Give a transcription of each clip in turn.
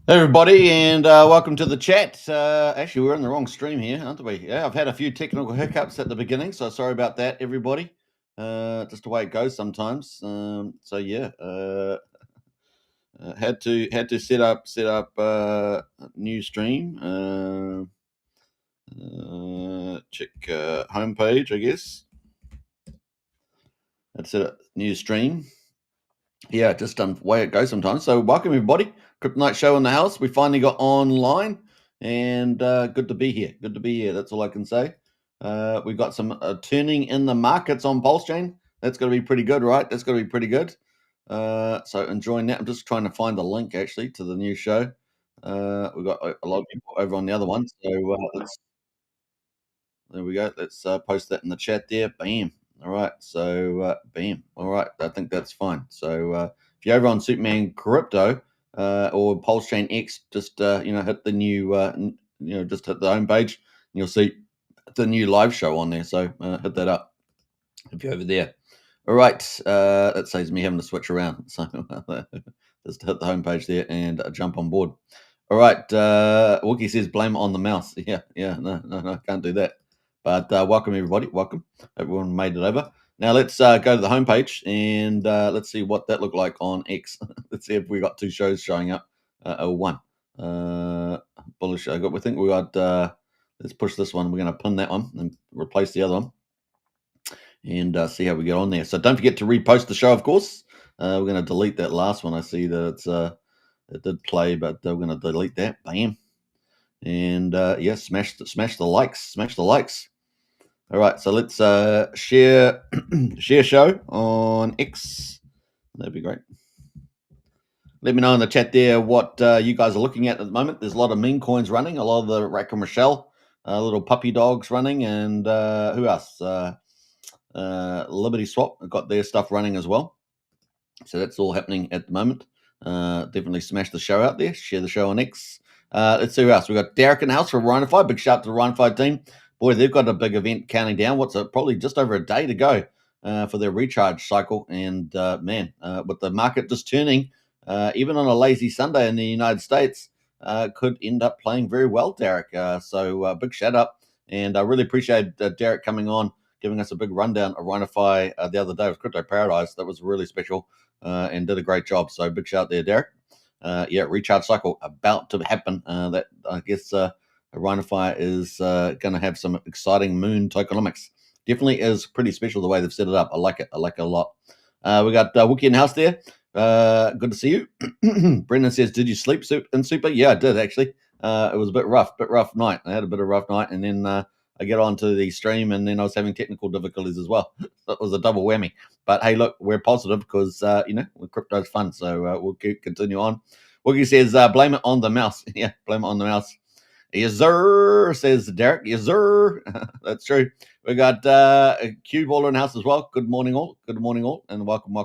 Hey everybody, and welcome to the chat. Actually, we're in the wrong stream here, aren't we? Yeah, I've had a few technical hiccups at the beginning, so sorry about that, everybody. Just the way it goes sometimes. So yeah, had to set up a new stream. Check homepage, I guess. That's a new stream. Yeah, just way it goes sometimes. So welcome everybody. Kryptonite Show in the house. We finally got online, and good to be here. Good to be here. That's all I can say. We've got some turning in the markets on PulseChain. That's going to be pretty good, right? That's going to be pretty good. So enjoying that. I'm just trying to find the link actually to the new show. We've got a lot of people over on the other one. So there we go. Let's post that in the chat there. Bam. All right. So bam. All right. I think that's fine. So if you're over on Superman Crypto or PulseChain X, just hit the new just hit the homepage and you'll see the new live show on there. So hit that up if you're over there. All right. That saves me having to switch around. So just hit the homepage there and jump on board. All right. Wookie says blame it on the mouse. Yeah. No, can't do that. But welcome everybody. Welcome. Everyone made it over. Now let's go to the homepage and let's see what that looked like on X. Let's see if we got two shows showing up or one. Bullish. We think we got. Let's push this one. We're going to pin that one and replace the other one, and see how we get on there. So don't forget to repost the show, of course. We're going to delete that last one. I see that it did play, but we're going to delete that. Bam. And yeah, smash the likes. All right, so let's share show on X. That'd be great. Let me know in the chat there what you guys are looking at the moment. There's a lot of meme coins running, a lot of the Rack and Rochelle, little puppy dogs running, and who else? Liberty Swap got their stuff running as well. So that's all happening at the moment. Definitely smash the show out there. Share the show on X. Let's see who else. We've got Derek in the house from Rhinify. Big shout out to the Rhinify team. Boy, they've got a big event counting down. Probably just over a day to go for their recharge cycle. And man, with the market just turning, even on a lazy Sunday in the United States, could end up playing very well, Derek. So big shout out. And I really appreciate Derek coming on, giving us a big rundown of Rhinify the other day with Crypto Paradise. That was really special and did a great job. So big shout out there, Derek. Yeah, recharge cycle about to happen. That I guess Rhinify is going to have some exciting moon tokenomics. Definitely is pretty special the way they've set it up. I like it. I like it a lot. We got Wookie in the house there. Good to see you. Brendan says, "Did you sleep in super?" Yeah, I did actually. It was a bit rough night. I had a bit of rough night, and then I get onto the stream, and then I was having technical difficulties as well. So it was a double whammy. But hey, look, we're positive because crypto's fun, so we'll continue on. Woogie says, "Blame it on the mouse." Yeah, blame it on the mouse. Yes, sir, says Derek. Yes, sir. That's true. We got a Q baller in the house as well. Good morning, all. Good morning, all, and welcome.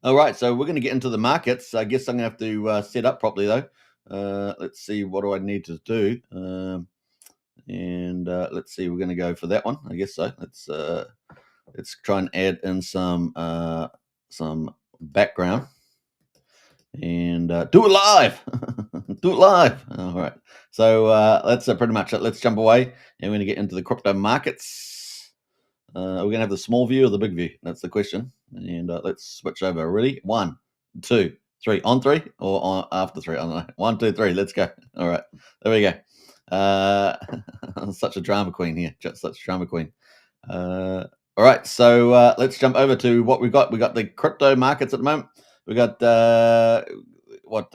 All right, so we're going to get into the markets. I guess I'm going to have to set up properly though. Let's see, what do I need to do? And let's see, we're going to go for that one. I guess so. Let's try and add in some background and do it live. Do it live. All right. So that's pretty much it. Let's jump away and we're going to get into the crypto markets. We're going to have the small view or the big view. That's the question. And let's switch over. Ready? 1, 2, 3. On 3 or on after 3? I don't know. 1, 2, 3. Let's go. All right. There we go. Such a drama queen here. Just such a drama queen. All right. So let's jump over to what we've got. We got the crypto markets at the moment. We got the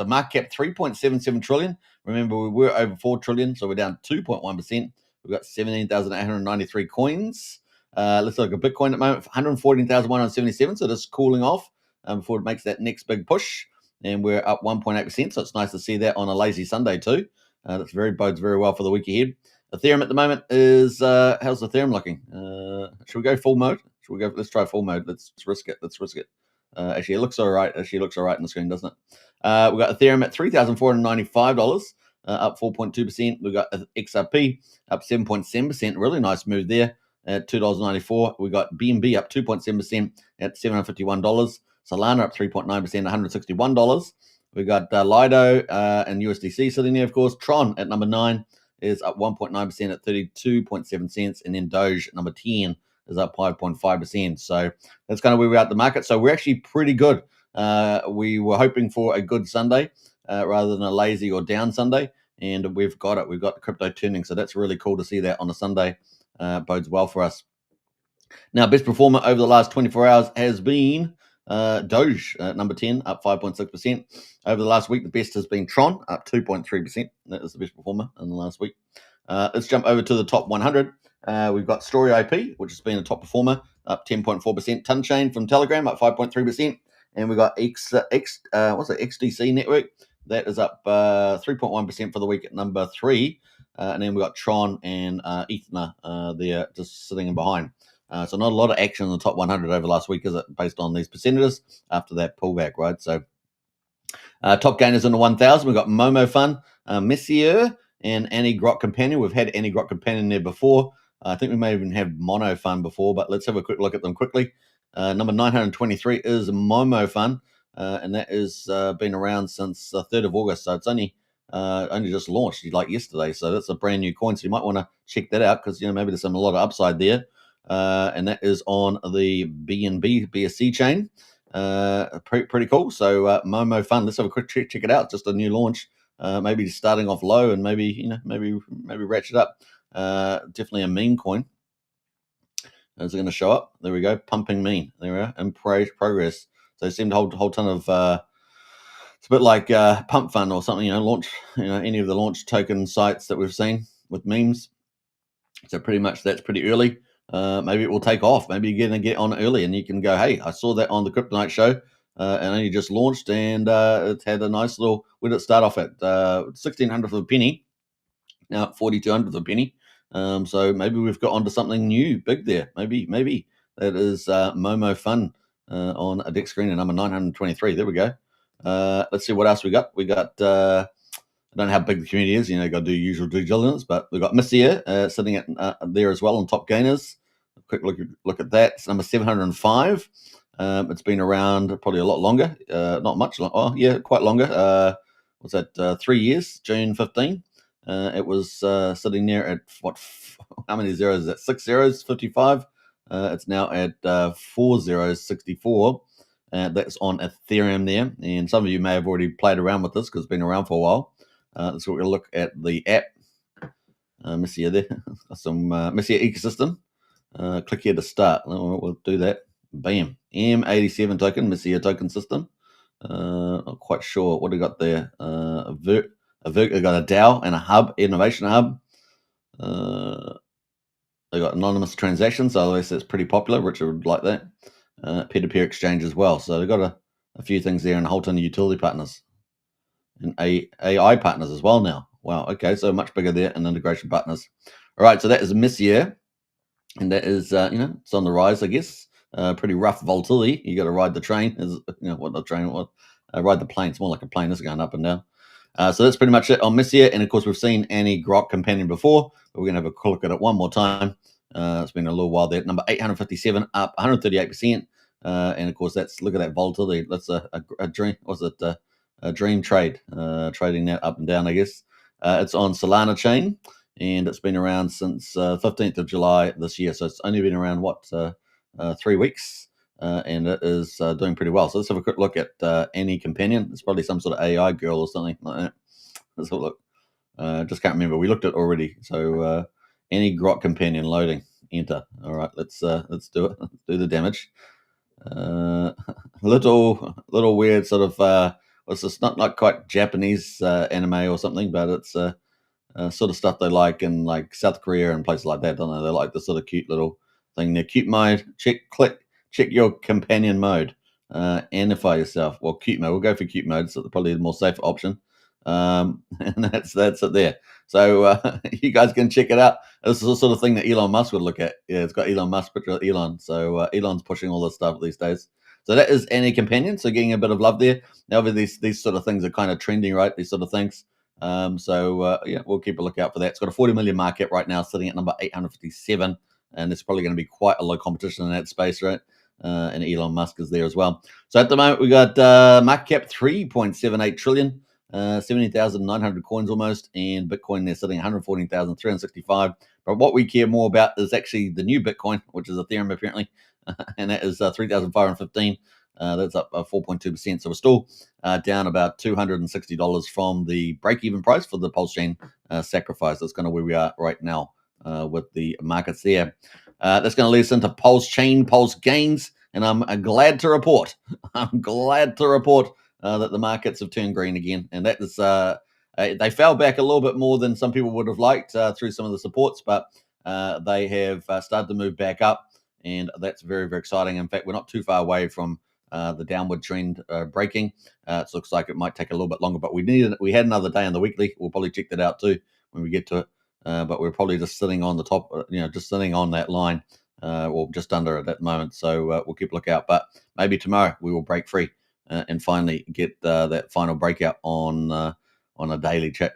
market cap 3.77 trillion. Remember, we were over 4 trillion, so we're down 2.1%. We've got 17,893 coins. Let's look at Bitcoin at the moment, 114,177. So just cooling off before it makes that next big push. And we're up 1.8%. So it's nice to see that on a lazy Sunday too. That's bodes very well for the week ahead. Ethereum at the moment is how's Ethereum looking? Should we go full mode? Let's try full mode. Let's risk it. Actually, it looks all right. Actually, it looks all right on the screen, doesn't it? We've got Ethereum at $3,495, up 4.2%. We've got XRP up 7.7%. Really nice move there at $2.94. We got BNB up 2.7% at $751. Solana up 3.9%, $161. We got Lido and USDC sitting there, of course. Tron at number 9 is up 1.9% at 32.7 cents. And then Doge at number 10 is up 5.5%. So that's kind of where we're at the market. So we're actually pretty good. We were hoping for a good Sunday rather than a lazy or down Sunday. And we've got it. We've got the crypto turning. So that's really cool to see that on a Sunday. Bodes well for us. Now, best performer over the last 24 hours has been Doge, number 10, up 5.6%. Over the last week, the best has been Tron, up 2.3%. That is the best performer in the last week. Let's jump over to the top 100. We've got Story IP, which has been a top performer, up 10.4%. Chain from Telegram, up 5.3%. And we've got XDC Network. That is up 3.1% for the week at number 3. And then we've got Tron and Ether there just sitting in behind. So not a lot of action in the top 100 over last week, is it, based on these percentages after that pullback, right? So top gainers in the 1,000. We've got Momo Fun, Messier, and Annie Grok Companion. We've had Annie Grok Companion there before. I think we may even have Mono Fun before, but let's have a quick look at them quickly. Number 923 is Momo Fun, and that has been around since the 3rd of August. So it's only just launched like yesterday. So that's a brand new coin. So you might want to check that out because maybe there's a lot of upside there. And that is on the BNB BSC chain. Pretty cool. So Momo Fun. Let's have a quick check it out. Just a new launch. Maybe starting off low and maybe ratchet up. Definitely a meme coin. Is it going to show up? There we go. Pumping meme. There we are. In progress. So they seem to hold a whole ton of. It's a bit like Pump Fund or something. Launch. Any of the launch token sites that we've seen with memes. So pretty much that's pretty early. Maybe it will take off. Maybe you're going to get on early and you can go, hey, I saw that on the Kryptonite show and only just launched and it had a nice little, where did it start off at? 1,600 for a penny, now at 4,200 for a penny. So maybe we've got onto something new, big there. Maybe that is Momo Fun on a deck screen at number 923. There we go. Let's see what else we got. We got... I don't know how big the community is. Got to do usual due diligence, but we've got Messier sitting at there as well on top gainers. A quick look at that. It's number 705. It's been around probably a lot longer. Not much. Oh, yeah, quite longer. Was that 3 years? June 15. It was sitting there at how many zeros is that? 6 zeros, 55. It's now at 4 zeros, 64. That's on Ethereum there. And some of you may have already played around with this because it's been around for a while. So we're going to look at the app. Messier there. Some Messier ecosystem. Click here to start. We'll do that. Bam. M87 token, Messier token system. Not quite sure what we got there. I got a DAO and a hub, innovation hub. They got anonymous transactions, otherwise that's pretty popular. Richard would like that. Peer-to-peer exchange as well. So they've got a few things there and a whole ton of utility partners. And AI partners as well now. Wow, okay, so much bigger there and integration partners. All right, so that is Messier. And that is, it's on the rise, I guess. Pretty rough volatility. You got to ride the train. Ride the plane. It's more like a plane. It's going up and down. So that's pretty much it on Messier. And of course, we've seen Annie Grok Companion before, but we're going to have a quick look at it one more time. It's been a little while there. Number 857, up 138%. And of course, look at that volatility. That's a dream. Was it a dream trade? Trading that up and down, I guess. It's on Solana chain. And it's been around since 15th of July this year. So it's only been around, 3 weeks? And it is doing pretty well. So let's have a quick look at Annie Companion. It's probably some sort of AI girl or something like that. Let's have a look. Just can't remember. We looked at it already. So Annie Grok Companion loading. Enter. All right, let's do it. Let's do the damage. Little weird sort of... it's not quite Japanese anime or something, but it's... sort of stuff they like in like South Korea and places like that, don't they? They like the sort of cute little thing there. Cute mode. Check your companion mode. Anify yourself. Well, cute mode. We'll go for cute mode. So probably the more safe option. And that's it there. So you guys can check it out. This is the sort of thing that Elon Musk would look at. Yeah, it's got Elon Musk, picture of Elon. So Elon's pushing all this stuff these days. So that is Annie Companion. So getting a bit of love there. Now, these sort of things are kind of trending, right? These sort of things. We'll keep a lookout for that. It's got a 40 million market right now, sitting at number 857, and there's probably going to be quite a low competition in that space, right? and Elon Musk is there as well. So at the moment, we got market cap 3.78 trillion, 70,900 coins almost, and Bitcoin they're sitting 114,365. But what we care more about is actually the new Bitcoin, which is Ethereum apparently, and that is 3,515. That's up 4.2%. So we're still down about $260 from the break-even price for the PulseChain sacrifice. That's kind of where we are right now with the markets there. That's going to lead us into PulseChain, Pulse gains, and I'm glad to report, I'm glad to report that the markets have turned green again, and that is they fell back a little bit more than some people would have liked through some of the supports, but they have started to move back up, and that's very, very exciting. In fact, we're not too far away from the downward trend breaking. It looks like it might take a little bit longer, but we had another day on the weekly. We'll probably check that out too when we get to it. But we're probably just sitting on the top, just sitting on that line, or just under at that moment. So we'll keep a lookout. But maybe tomorrow we will break free and finally get that final breakout on a daily chart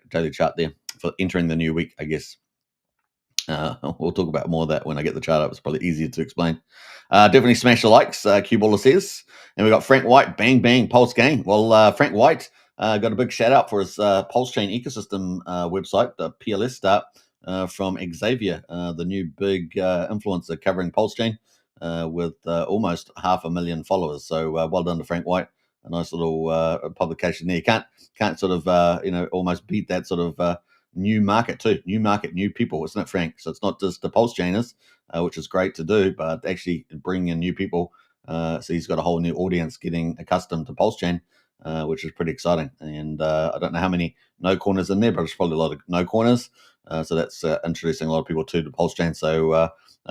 there for entering the new week, I guess. We'll talk about more of that when I get the chart up. It's probably easier to explain. Definitely smash the likes, Q-Baller says. And we've got Frank White, bang, bang, Pulse gain. Well, Frank White got a big shout out for his PulseChain ecosystem website, the PLS start from Xavier, the new big influencer covering PulseChain with almost 500,000 followers. So well done to Frank White. A nice little publication there. You can't sort of, almost beat that sort of new market too. New market, new people, isn't it, Frank? So it's not just the PulseChainers, which is great to do, but actually bringing in new people. So he's got a whole new audience getting accustomed to PulseChain, which is pretty exciting. And I don't know how many no corners in there, but there's probably a lot of no corners. So that's introducing a lot of people to the PulseChain. So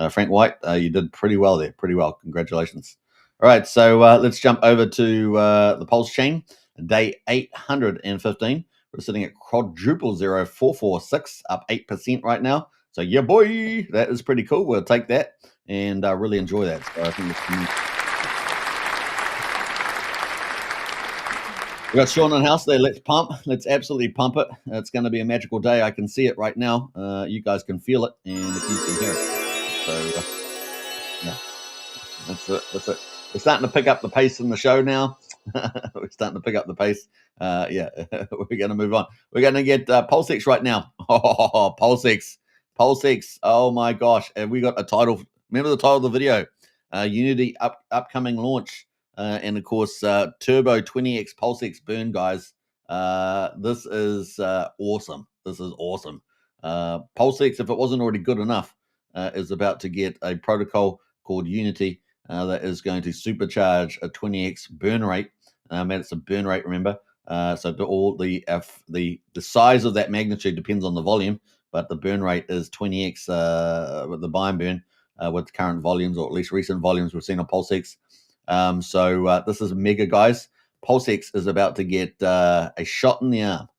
Frank White, you did pretty well there. Pretty well. Congratulations. All right, so let's jump over to the PulseChain, day 815. We're sitting at quadruple 0446, up 8% right now. So yeah, boy, that is pretty cool. We'll take that and really enjoy that. So I think we got Sean in house there. Let's pump. Let's absolutely pump it. It's going to be a magical day. I can see it right now. You guys can feel it, and if you can hear it. So yeah, that's it. That's it. We're starting to pick up the pace in the show now. We're starting to pick up the pace. Yeah, we're going to move on. We're going to get PulseX right now. Oh, PulseX. PulseX. Oh, my gosh. And we got a title. Remember the title of the video? Unity upcoming launch. And, of course, Turbo 20x PulseX burn, guys. This is awesome. This is awesome. PulseX, if it wasn't already good enough, is about to get a protocol called Unity that is going to supercharge a 20x burn rate. And it's a burn rate, remember. So all the size of that magnitude depends on the volume, but the burn rate is 20x with the buy and burn with current volumes, or at least recent volumes we've seen on PulseX. So this is mega, guys. PulseX is about to get a shot in the arm,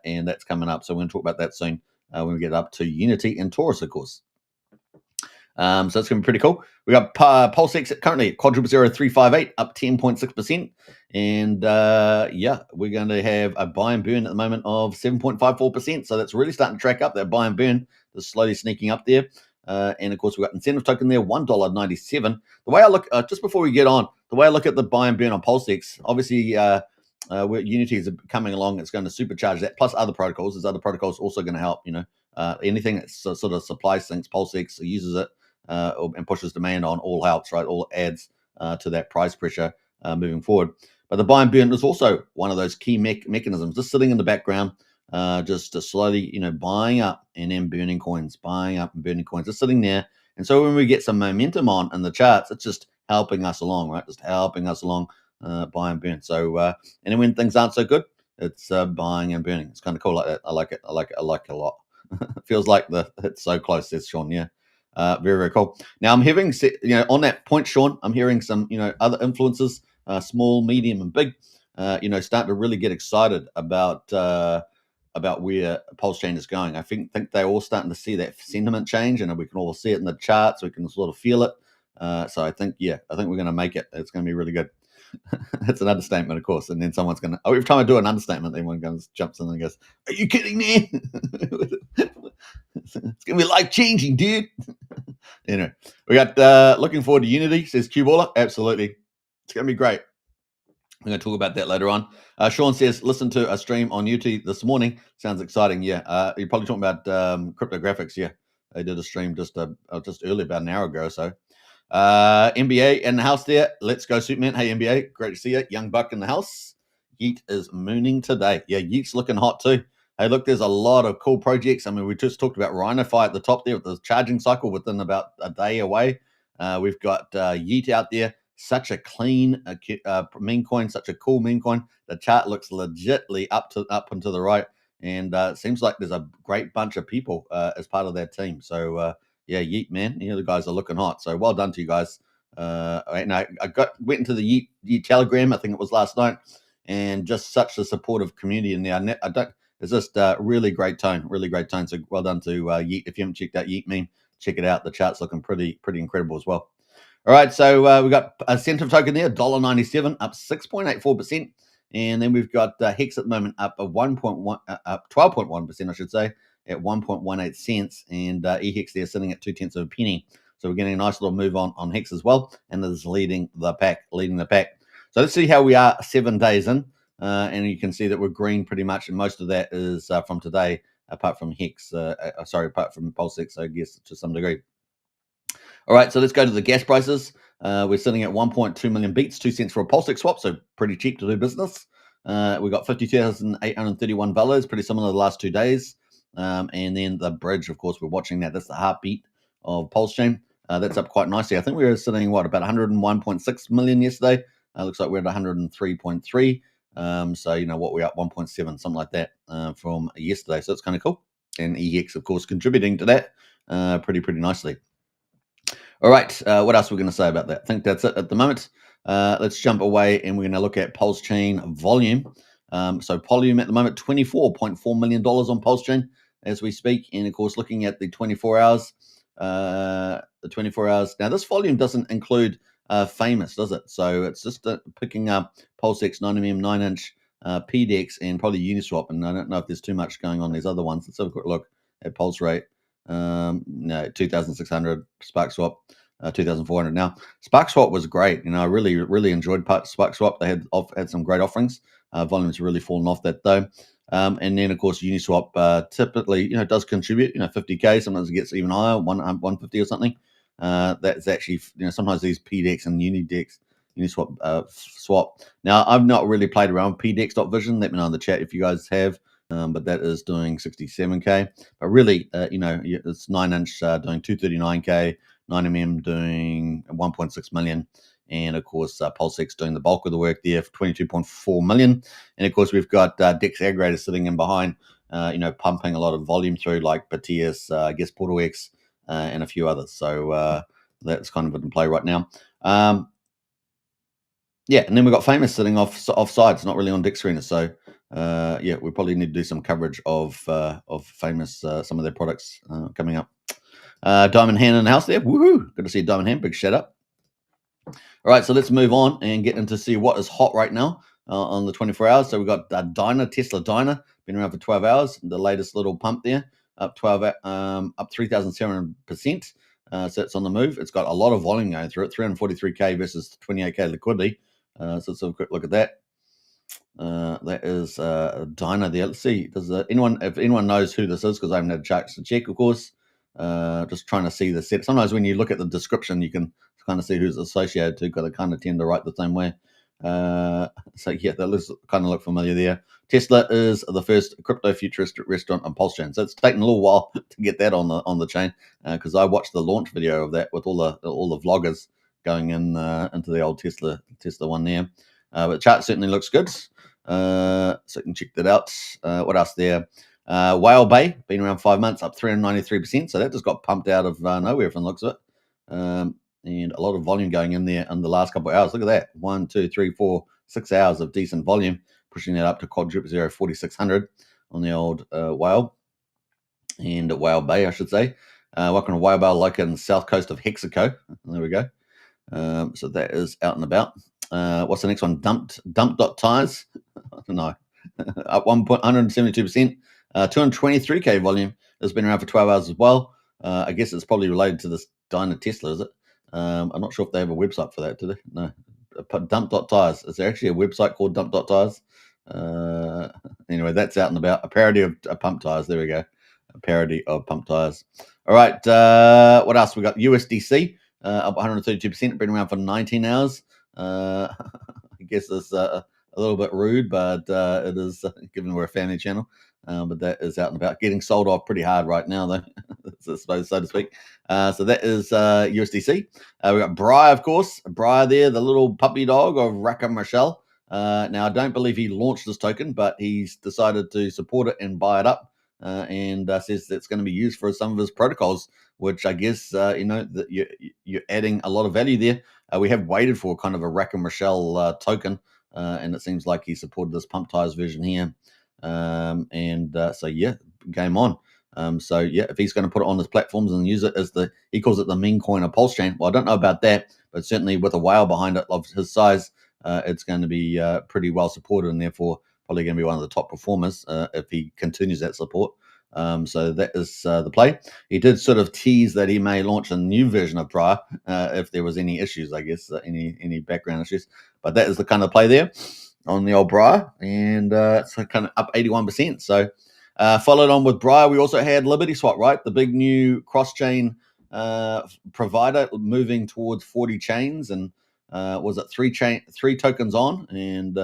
and that's coming up. So we're going to talk about that soon when we get up to Unity and Taurus, of course. So that's going to be pretty cool. We got PulseX currently at quadruple 0358, up 10.6%. And yeah, we're going to have a buy and burn at the moment of 7.54%. So that's really starting to track up. That buy and burn is slowly sneaking up there. And of course, we've got incentive token there, $1.97. The way I look, just before we get on, the way I look at the buy and burn on PulseX, obviously, Unity is coming along. It's going to supercharge that, plus other protocols. There's other protocols also going to help, anything that sort of supply syncs PulseX uses it and pushes demand on, all helps, right? All adds to that price pressure moving forward. But the buy and burn is also one of those key mechanisms, just sitting in the background, just slowly, buying up and then burning coins, buying up and burning coins, just sitting there. And so when we get some momentum on in the charts, it's just helping us along, right? Just helping us along, buy and burn. So, and then when things aren't so good, it's buying and burning. It's kind of cool like that. I like it. I like it a lot. It feels like it's so close. Says Sean. Yeah. Very, very cool. Now I'm hearing, on that point, Sean, I'm hearing some, other influencers, small, medium, and big, starting to really get excited about where PulseChain is going. I think they're all starting to see that sentiment change, and we can all see it in the charts. We can sort of feel it. So I think we're going to make it. It's going to be really good. That's an understatement, of course. And then someone's going to, every time I do an understatement, everyone jumps in and goes, "Are you kidding me?" It's gonna be life changing, dude. Anyway, we got looking forward to Unity, says Cuballer. Absolutely, it's gonna be great. We're going to talk about that later on. Sean says, listen to a stream on YouTube this morning. Sounds exciting. Yeah. You're probably talking about cryptographics. Yeah. They did a stream just early, about an hour ago or so. NBA in the house there. Let's go, Superman. Hey, NBA. Great to see you. Young Buck in the house. Yeet is mooning today. Yeah, Yeet's looking hot too. Hey, look, there's a lot of cool projects. I mean, we just talked about RhinoFi at the top there with the charging cycle within about a day away. We've got Yeet out there. Such a clean meme coin, such a cool meme coin. The chart looks legitly up and to the right, and it seems like there's a great bunch of people as part of that team. So yeah, Yeet man, the guys are looking hot. So well done to you guys. And I went into the Yeet Telegram, I think it was last night, and just such a supportive community in there. It's just really great tone, really great tone. So well done to Yeet. If you haven't checked out Yeet meme, check it out. The chart's looking pretty incredible as well. All right, so we've got a Centum token there, $1.97, up 6.84%. And then we've got Hex at the moment up 12.1%, I should say, at 1.18 cents. And eHex there sitting at 0.2 of a penny. So we're getting a nice little move on Hex as well. And this is leading the pack. So let's see how we are 7 days in. And you can see that we're green pretty much. And most of that is from today, apart from Hex. Apart from PulseX, I guess, to some degree. All right, so let's go to the gas prices. We're sitting at 1.2 million beats, 2 cents for a PulseX swap, so pretty cheap to do business. We've got 50,831 values, pretty similar to the last 2 days. And then the bridge, of course, we're watching that. That's the heartbeat of PulseChain. That's up quite nicely. I think we were sitting, about 101.6 million yesterday. Looks like we're at 103.3. So, we're up 1.7, something like that from yesterday. So it's kind of cool. And EX, of course, contributing to that pretty nicely. All right, what else are we going to say about that? I think that's it at the moment. Let's jump away and we're going to look at PulseChain volume. So volume at the moment, $24.4 million on PulseChain as we speak. And of course, looking at the 24 hours, Now, this volume doesn't include Famous, does it? So it's just picking up PulseX 9mm 9-inch PDEX and probably Uniswap. And I don't know if there's too much going on these other ones. Let's have a quick look at Pulse Rate. No, 2,600 SparkSwap, 2,400. Now, SparkSwap was great. I really enjoyed SparkSwap. They had some great offerings. Volume's really fallen off that though. And then of course Uniswap typically does contribute 50k. Sometimes it gets even higher, 150 or something. That's actually sometimes these PDEX and Uniswap swap. Now I've not really played around with PDEX.vision. Let me know in the chat if you guys have. But that is doing 67k. But really, it's 9-inch doing 239k, 9mm doing 1.6 million, and of course PulseX doing the bulk of the work there for 22.4 million. And of course we've got Dex Aggregator sitting in behind, pumping a lot of volume through, like Batias, I guess PortalX, and a few others. So that's kind of in play right now. Yeah, and then we've got Famous sitting offside. It's not really on Dick Screener. So we probably need to do some coverage of Famous, some of their products coming up. Diamond Hand in the house there. Woohoo! Good to see Diamond Hand. Big shout out. All right, so let's move on and get into see what is hot right now on the 24 hours. So we've got Tesla Dyna, been around for 12 hours. The latest little pump there, up 3,700%. So it's on the move. It's got a lot of volume going through it, 343k versus 28k liquidity. So let's have a quick look at that. That is Dyna there. Let's see. If anyone knows who this is, because I haven't had a chance to check, of course. Just trying to see the set. Sometimes when you look at the description, you can kind of see who's associated to, because they kind of tend to write the same way. So yeah, that looks kind of look familiar there. Tesla is the first crypto futurist restaurant on PulseChain. So it's taken a little while to get that on the chain, because I watched the launch video of that with all the vloggers going into the old Tesla one there. But the chart certainly looks good. So you can check that out. What else there? Whale Bay, been around 5 months, up 393%. So that just got pumped out of nowhere from the looks of it. And a lot of volume going in there in the last couple of hours. Look at that. 1, 2, 3, 4, 6 hours of decent volume, pushing that up to quadruple 4,600 on the old Whale. And Whale Bay, I should say. Welcome to Whale Bay, like in the south coast of Hexaco. There we go. So that is out and about. What's the next one? Dump.tires. I don't know. Up 172%. 223K volume has been around for 12 hours as well. I guess it's probably related to this Dyna Tesla, is it? I'm not sure if they have a website for that, do they? No. Dump.tires. Is there actually a website called Dump.tires? Anyway, that's out and about. A parody of pump tires. There we go. A parody of pump tires. All right. What else? We got USDC up 132%. Been around for 19 hours. I guess it's a little bit rude, but it is given we're a family channel. But that is out and about, getting sold off pretty hard right now, though, so to speak. So that is USDC. We got Briar, of course. Briar there, the little puppy dog of Rackham Rochelle. Now, I don't believe he launched this token, but he's decided to support it and buy it up, and says that's going to be used for some of his protocols, which I guess that you're adding a lot of value there. We have waited for kind of a Rackham Rochelle token, and it seems like he supported this pump tires version here. So yeah, game on. So yeah, if he's going to put it on his platforms and use it as he calls it the meme coin of PulseChain. Well, I don't know about that, but certainly with a whale behind it of his size, it's going to be pretty well supported, and therefore probably going to be one of the top performers if he continues that support. So that is the play. He did sort of tease that he may launch a new version of Briar if there was any issues, I guess, any background issues. But that is the kind of play there on the old Briar, and so kind of up 81%. So followed on with Briar, we also had Liberty Swap, right? The big new cross-chain provider moving towards 40 chains, and was it three tokens on, and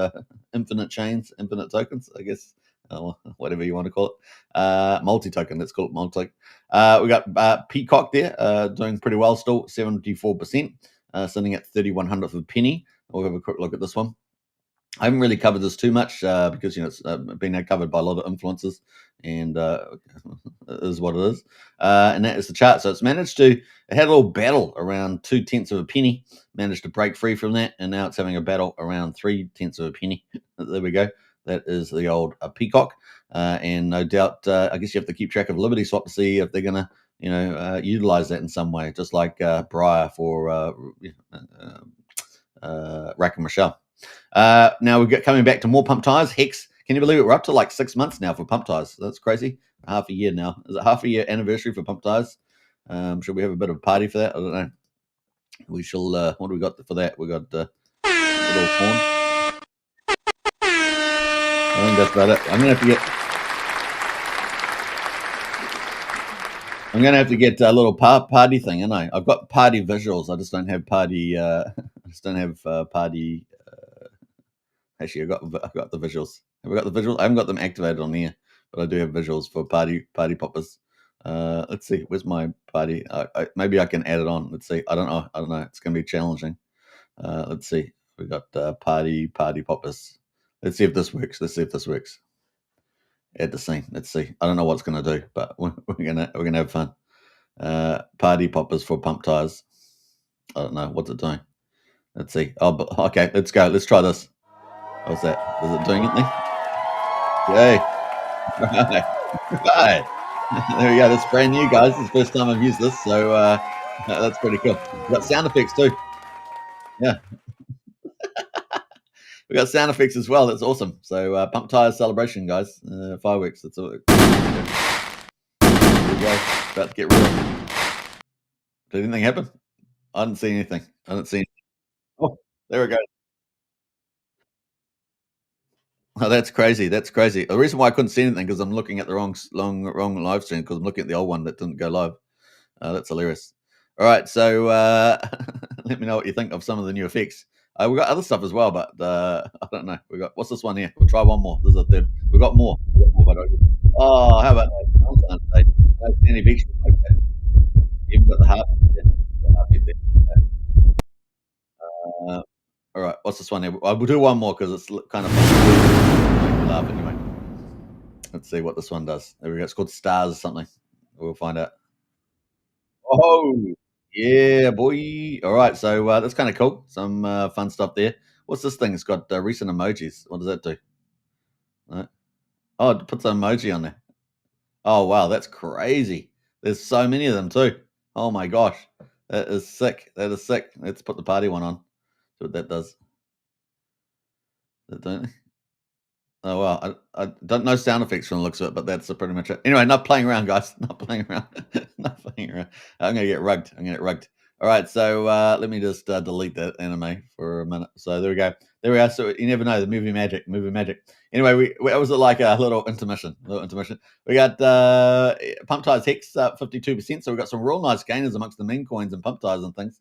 infinite chains, infinite tokens, I guess. Whatever you want to call it, multi-token. Let's call it multi. We got Peacock there, doing pretty well still, 74%, sitting at 3100th of a penny. We'll have a quick look at this one. I haven't really covered this too much because it's been covered by a lot of influencers, and it is what it is. And that is the chart. So it's managed to. It had a little battle around 0.2 of a penny. Managed to break free from that, and now it's having a battle around 0.3 of a penny. There we go. That is the old Peacock, and no doubt, I guess you have to keep track of Liberty Swap to see if they're going to, utilize that in some way, just like Briar for Rackham Rochelle. Now we're coming back to more pump tires. Hex, can you believe it? We're up to like 6 months now for pump tires. That's crazy. Half a year now. Is it half a year anniversary for pump tires? Should we have a bit of a party for that? I don't know. We shall. What do we got for that? We got little horn. I think that's about it. I'm gonna have to get a little party thing, and I've got party visuals. I just don't have party. Party. Actually, I've got the visuals. Have we got the visuals? I haven't got them activated on here, but I do have visuals for party poppers. Let's see. Where's my party? Maybe I can add it on. Let's see. I don't know. It's going to be challenging. Let's see. We got party poppers. Let's see if this works. Add the scene. Let's see. I don't know what it's going to do, but we're gonna have fun. Party poppers for pump tires. I don't know what's it doing. Let's see. Oh, okay. Let's go. Let's try this. What's that? Is it doing anything? Yay! Right. There we go. That's brand new, guys. It's the first time I've used this, so that's pretty cool. We got sound effects too. Yeah. We got sound effects as well. That's awesome. So pump tires celebration, guys. Fireworks. That's all. There we go. About to get real. Did anything happen? I didn't see anything. Oh, there we go. Oh, that's crazy. That's crazy. The reason why I couldn't see anything because I'm looking at the wrong live stream because I'm looking at the old one that didn't go live. That's hilarious. All right, so let me know what you think of some of the new effects. We've got other stuff as well, but I don't know. What's this one here? We'll try one more. This is a third. We've got more. Oh, how about that? Valentine's Day. No any pictures like that. You've got the heart. Uh, all right, what's this one here? We'll do one more because it's kind of fun. Make me laugh anyway. Let's see what this one does. There we go. It's called Stars or something. We'll find out. Oh, yeah, boy. All right, so that's kind of cool. Some fun stuff there. What's this thing? It's got recent emojis. What does that do? Oh, it puts an emoji on there. Oh, wow, that's crazy. There's so many of them too. Oh my gosh, that is sick. Let's put the party one on. See what that does. Is that doing it? Oh well, I don't know sound effects from the looks of it, but that's pretty much it. Anyway, not playing around, guys. Not playing around. Not playing around. I'm gonna get rugged. I'm gonna get rugged. All right, so let me just delete that anime for a minute. So there we go. There we are. So you never know the movie magic. Movie magic. Anyway, that was like a little intermission. Little intermission. We got pump tires hex up 52%. So we got some real nice gainers amongst the meme coins and pump tires and things.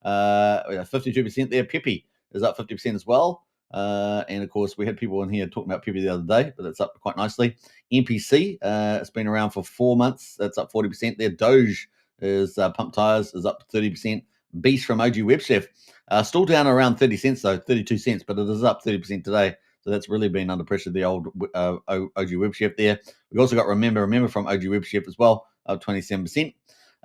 52% there. Peppy is up 50% as well. And of course, we had people in here talking about Peppy the other day, but it's up quite nicely. NPC, it's been around for 4 months. That's up 40% there. Doge is pump tires is up 30%. Beast from OG Web Chef, still down around 30 cents though, 32 cents, but it is up 30% today. So that's really been under pressure. The old OG Web Chef there. We've also got remember from OG Web Chef as well, up 27%.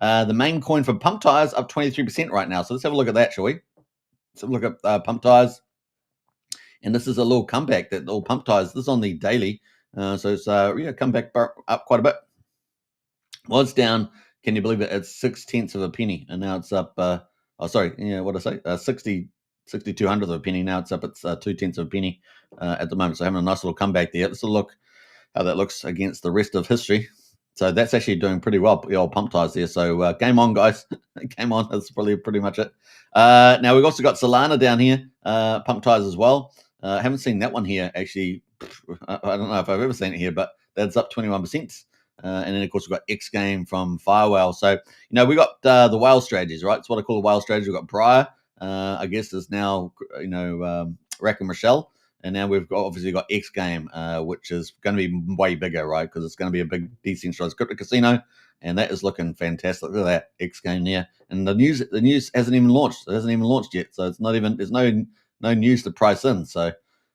The main coin for pump tires up 23% right now. So let's have a look at that, shall we? Let's have a look at pump tires. And this is a little comeback that all pump tires. This is on the daily, so it's come back up quite a bit. Was down. Can you believe it? It's 0.6 of a penny, and now it's up. What did I say? 62 of a penny. Now it's up. It's 0.2 of a penny at the moment. So having a nice little comeback there. Let's look how that looks against the rest of history. So that's actually doing pretty well. The old pump tires there. So game on, guys. Game on. That's probably pretty much it. Now we've also got Solana down here, pump tires as well. I haven't seen that one here, actually. I don't know if I've ever seen it here, but that's up 21%. And then, of course, we've got X Game from Firewhale. So, we got the whale strategies, right? It's what I call a whale strategy. We've got Briar, I guess, is now, Rack and Rochelle. And now we've obviously got X Game, which is going to be way bigger, right? Because it's going to be a big decentralized crypto casino. And that is looking fantastic. Look at that X Game there. And the news hasn't even launched. It hasn't even launched yet. So it's not even, there's no news to price in. So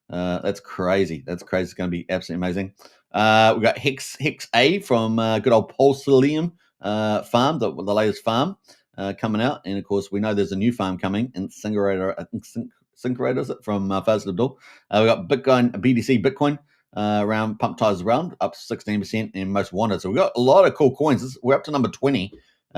that's crazy. That's crazy. It's going to be absolutely amazing. We've got Hex A from good old PulseChain farm, the latest farm coming out. And of course, we know there's a new farm coming in Syncerator. I think Syncerator is it from Fazil Abdul. We got Bitcoin, BTC Bitcoin. Around pump tires around up 16% and most wanted. So we've got a lot of cool coins. We're up to number 20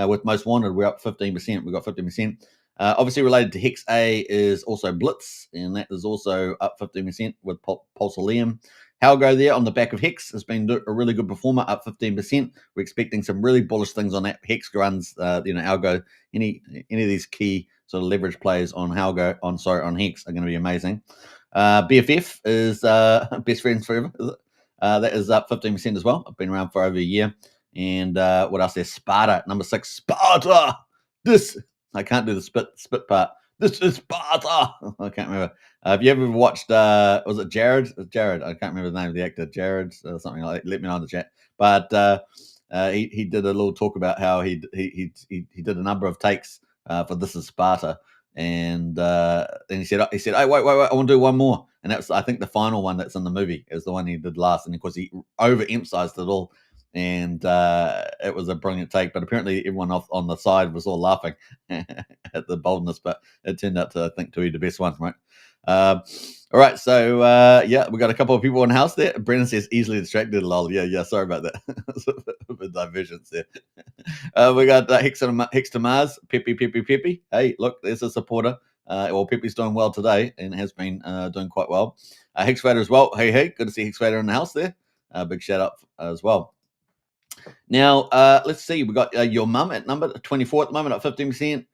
with most wanted. We're up 15%. We've got 15%. Obviously related to Hex A is also Blitz, and that is also up 15% with PulseChain. ALGO there on the back of Hex has been a really good performer, up 15%. We're expecting some really bullish things on that. Hex runs, ALGO. Any of these key sort of leverage plays on ALGO on Hex are going to be amazing. BFF is Best Friends Forever. Is it? That is up 15% as well. I've been around for over a year. And what else? There's Sparta, number 6. Sparta. I can't do the spit part. This is Sparta. I can't remember. Have you ever watched? Was it Jared? Jared. I can't remember the name of the actor. Jared or something like that. Let me know in the chat. But he did a little talk about how he did a number of takes for This Is Sparta. And then he said, "Hey, wait, I want to do one more." And that's, I think, the final one that's in the movie is the one he did last. And of course, he overemphasized it all, and it was a brilliant take. But apparently, everyone off on the side was all laughing at the boldness. But it turned out to, I think, to be the best one, right? All right, so we got a couple of people in the house there. Brennan says easily distracted. Lol. Yeah. Sorry about that. The divergence there. We got Hex to Mars. Peppy. Hey, look, there's a supporter. Peppy's doing well today and has been doing quite well. Hex Vader as well. Hey, good to see Hex Vader in the house there. Big shout out as well. Now, let's see. We got your mum at number 24 at the moment, at 15%.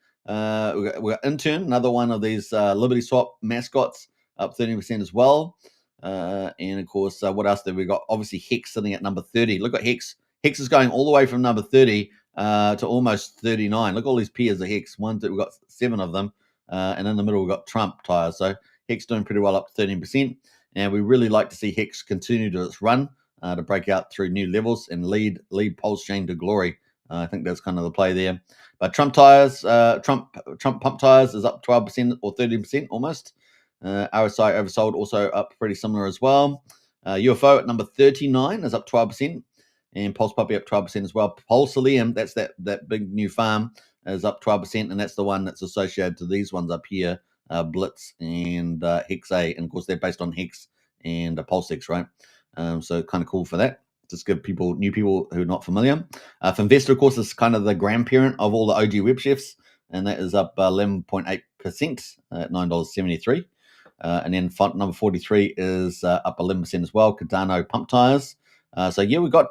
We got Intern, another one of these Liberty Swap mascots, up 13% as well. And of course, what else did we got? Obviously, Hex sitting at number 30. Look at Hex. Hex is going all the way from number 30 to almost 39. Look at all these peers of Hex. We've got 7 of them. And in the middle, we've got Trump tires. So Hex doing pretty well, up to 13%. And we really like to see Hex continue to its run to break out through new levels and lead PulseChain to glory. I think that's kind of the play there. But Trump tires, Trump pump tires is up 12% or 13% almost. RSI oversold also up pretty similar as well. UFO at number 39 is up 12%. And Pulse Puppy up 12% as well. PulseChain, that's that big new farm, is up 12%. And that's the one that's associated to these ones up here, Blitz and Hex A. And of course, they're based on Hex and PulseX, right? So kind of cool for that. Just give new people who are not familiar. Finvestor, of course, is kind of the grandparent of all the OG web chefs, and that is up 11.8% at $9.73. And then font number 43 is up 11% as well. Cardano pump tires. So yeah, we've got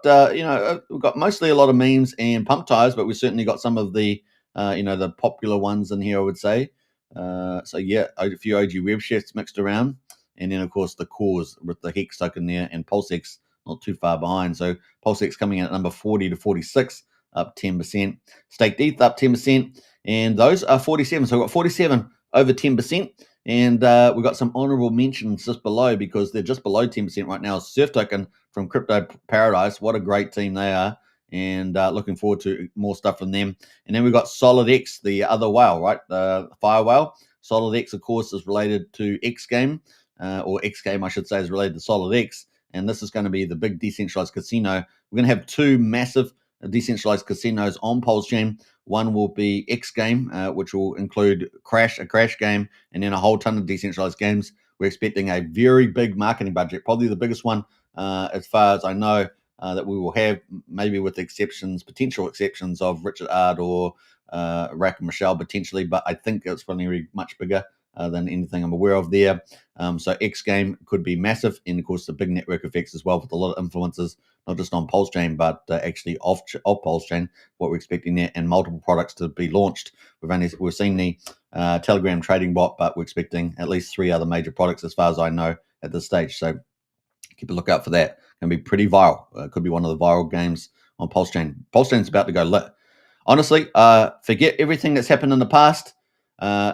we've got mostly a lot of memes and pump tires, but we've certainly got some of the the popular ones in here, I would say. So yeah, a few OG web chefs mixed around, and then of course the cores with the Hex token there, and PulseX not too far behind. So PulseX coming in at number 40 to 46, up 10%. Staked ETH up 10%, and those are 47. So we've got 47 over 10%. And we've got some honorable mentions just below, because they're just below 10% right now. Surf Token from Crypto Paradise. What a great team they are. And looking forward to more stuff from them. And then we've got SolidX, the other whale, right? The fire whale. SolidX, of course, is related to X Game, or X Game, I should say, is related to SolidX. And this is going to be the big decentralized casino. We're going to have two massive decentralized casinos on PulseChain. One will be X Game, which will include a crash game, and then a whole ton of decentralized games. We're expecting a very big marketing budget, probably the biggest one, as far as I know, that we will have, maybe with potential exceptions of Richard Ard or Rack and Michelle potentially, but I think it's probably much bigger than anything I'm aware of there. So X Game could be massive, and of course the big network effects as well, with a lot of influencers, not just on PulseChain, but actually off PulseChain, what we're expecting there, and multiple products to be launched. We've seen the Telegram trading bot, but we're expecting at least 3 other major products as far as I know at this stage. So keep a lookout for that. Going to be pretty viral. Could be one of the viral games on PulseChain. PulseChain's about to go lit. Honestly, forget everything that's happened in the past.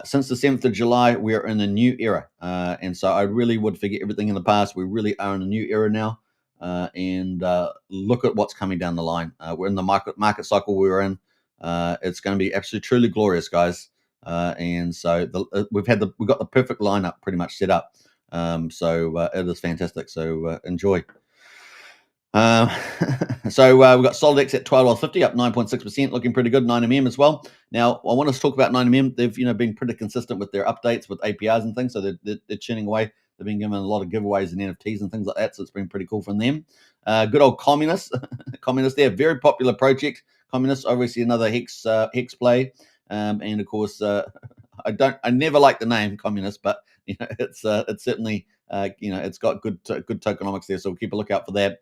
Since the 7th of July, we are in a new era. And so I really would forget everything in the past. We really are in a new era now. And look at what's coming down the line. We're in the market cycle we're in. It's going to be absolutely, truly glorious, guys. And so we've got the perfect lineup pretty much set up. So it is fantastic. So enjoy. So we've got SolidX at $12.50, up 9.6%, looking pretty good. 9mm as well. Now I want to talk about 9mm. They've been pretty consistent with their updates with APRs and things, so they're churning away. They've been given a lot of giveaways and NFTs and things like that, so it's been pretty cool from them. Good old Communist, Communist there, very popular project. Communist, obviously another hex play, and of course I never like the name Communist, but it's certainly it's got good tokenomics there, so we'll keep a lookout for that.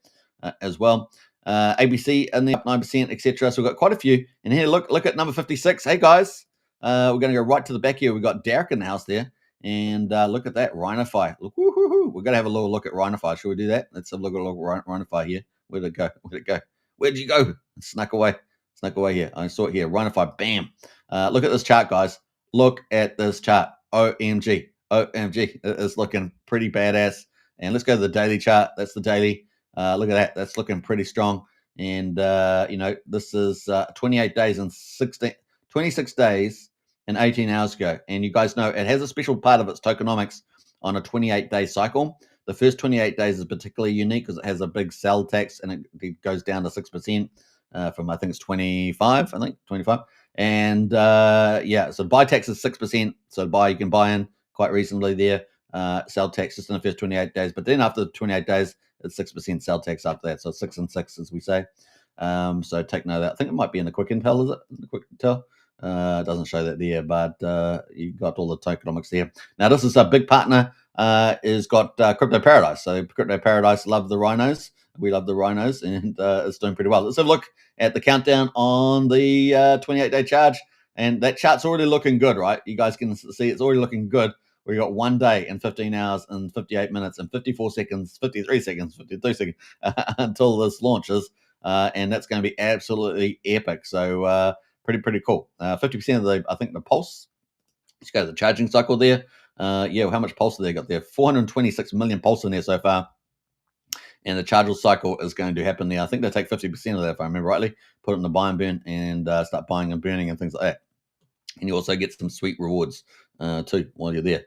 As well. ABC and the up 9%, etc. So we've got quite a few. And here, look at number 56. Hey guys, we're going to go right to the back here. We've got Derek in the house there. And look at that, Rhinofy. Look, we're going to have a little look at Rhinofy. Should we do that? Let's have a look at Rhinofy here. Where'd it go? Where'd you go? It snuck away here. I saw it here. Rhinofy, bam. Look at this chart, guys. Look at this chart. OMG. It's looking pretty badass. And let's go to the daily chart. That's the daily. Look at that. That's looking pretty strong. And, this is 28 days and 26 days and 18 hours ago. And you guys know it has a special part of its tokenomics on a 28-day cycle. The first 28 days is particularly unique because it has a big sell tax, and it goes down to 6% from, I think it's 25. And, so buy tax is 6%. So you can buy in quite reasonably there. Sell tax just in the first 28 days. But then after the 28 days, it's 6% sell tax after that. So 6 and 6, as we say. So take note of that. I think it might be in the quick intel, is it? The quick intel? It doesn't show that there, but you got all the tokenomics there. Now, this is a big partner, is got Crypto Paradise. So Crypto Paradise love the rhinos. We love the rhinos, and it's doing pretty well. Let's have a look at the countdown on the 28-day charge. And that chart's already looking good, right? You guys can see it's already looking good. We got 1 day and 15 hours and 58 minutes and 54 seconds, 53 seconds, 52 seconds until this launches. And that's going to be absolutely epic. So pretty cool. 50% of the pulse. Let's go to the charging cycle there. How much pulse have they got there? 426 million pulse in there so far. And the charge cycle is going to happen there. I think they take 50% of that, if I remember rightly. Put it in the buy and burn and start buying and burning and things like that. And you also get some sweet rewards too while you're there.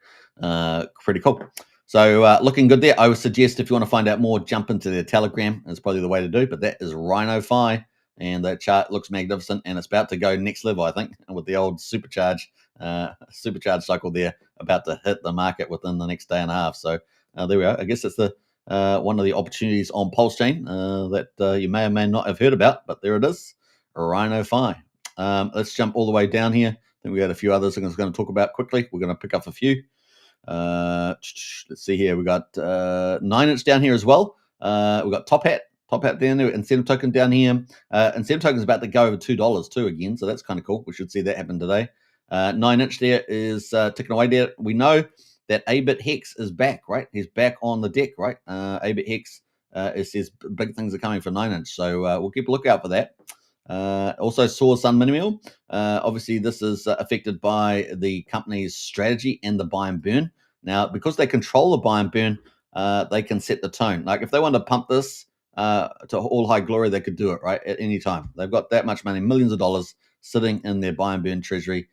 Pretty cool. So looking good there. I would suggest if you want to find out more, jump into their Telegram. That's probably the way to do. But that is Rhinofy, and that chart looks magnificent, and it's about to go next level, I think, with the old supercharge cycle there, about to hit the market within the next day and a half. So there we are. I guess it's the one of the opportunities on PulseChain that you may or may not have heard about, but there it is, Rhinofy. Let's jump all the way down here. I think we had a few others I'm going to talk about quickly. We're going to pick up a few. Let's see here. We got 9-inch down here as well. We got Top Hat down there, incentive token down here. Incentive token is about to go over $2 too again, so that's kind of cool. We should see that happen today. 9-inch there is ticking away there. We know that A-Bit Hex is back, right? He's back on the deck, right? A-Bit Hex, it says big things are coming for 9-inch, so we'll keep a lookout for that. Also saw Sun Minimal. Obviously, this is affected by the company's strategy and the buy and burn. Now, because they control the buy and burn, they can set the tone. Like if they want to pump this to all high glory, they could do it right at any time. They've got that much money, millions of dollars sitting in their buy and burn treasury.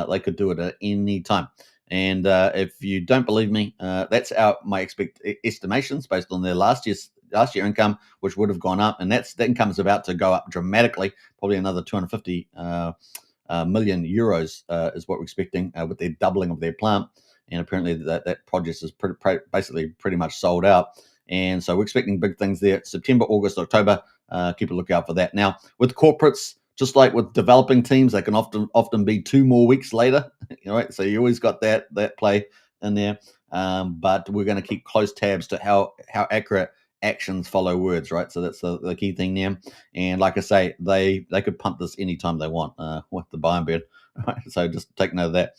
They could do it at any time. And if you don't believe me, that's my estimations based on their last year income, which would have gone up, and that income is about to go up dramatically, probably another 250 million euros is what we're expecting with their doubling of their plant. And apparently that project is basically pretty much sold out. And so we're expecting big things there. September, August, October. Keep a lookout for that. Now, with corporates, just like with developing teams, they can often be 2 more weeks later. Right? So you always got that play in there. But we're going to keep close tabs to how accurate actions follow words, right? So that's the key thing there. And like I say, they could pump this anytime they want with the buy and burn. Right? So just take note of that.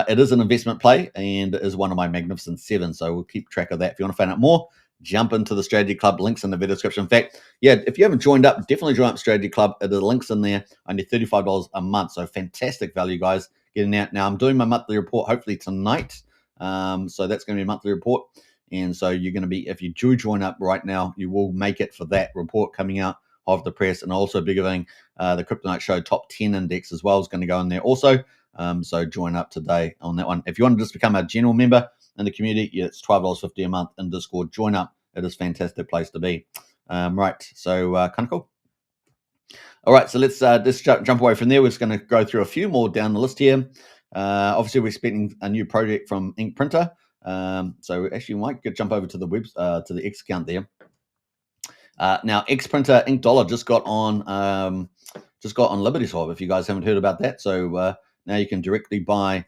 It is an investment play and is one of my Magnificent 7. So we'll keep track of that. If you want to find out more, jump into the Strategy Club. Links in the video description. In fact, yeah, if you haven't joined up, definitely join up Strategy Club. The links in there. Only $35 a month. So fantastic value, guys. Getting out. Now, I'm doing my monthly report hopefully tonight. So that's going to be a monthly report. And so you're going to be, if you do join up right now, you will make it for that report coming out of the press. And also bigger thing, the Crypto Night Show top 10 index as well is going to go in there also. So join up today on that one. If you want to just become a general member in the community, yeah, it's $12.50 a month in Discord. Join up. It is a fantastic place to be. Right. So kind of cool. All right. So let's jump away from there. We're just going to go through a few more down the list here. Obviously, we're expecting a new project from Ink Printer. So actually, we might jump over to the to the X account there. Now, X Printer Ink Dollar just got on Liberty Swap. If you guys haven't heard about that, so now you can directly buy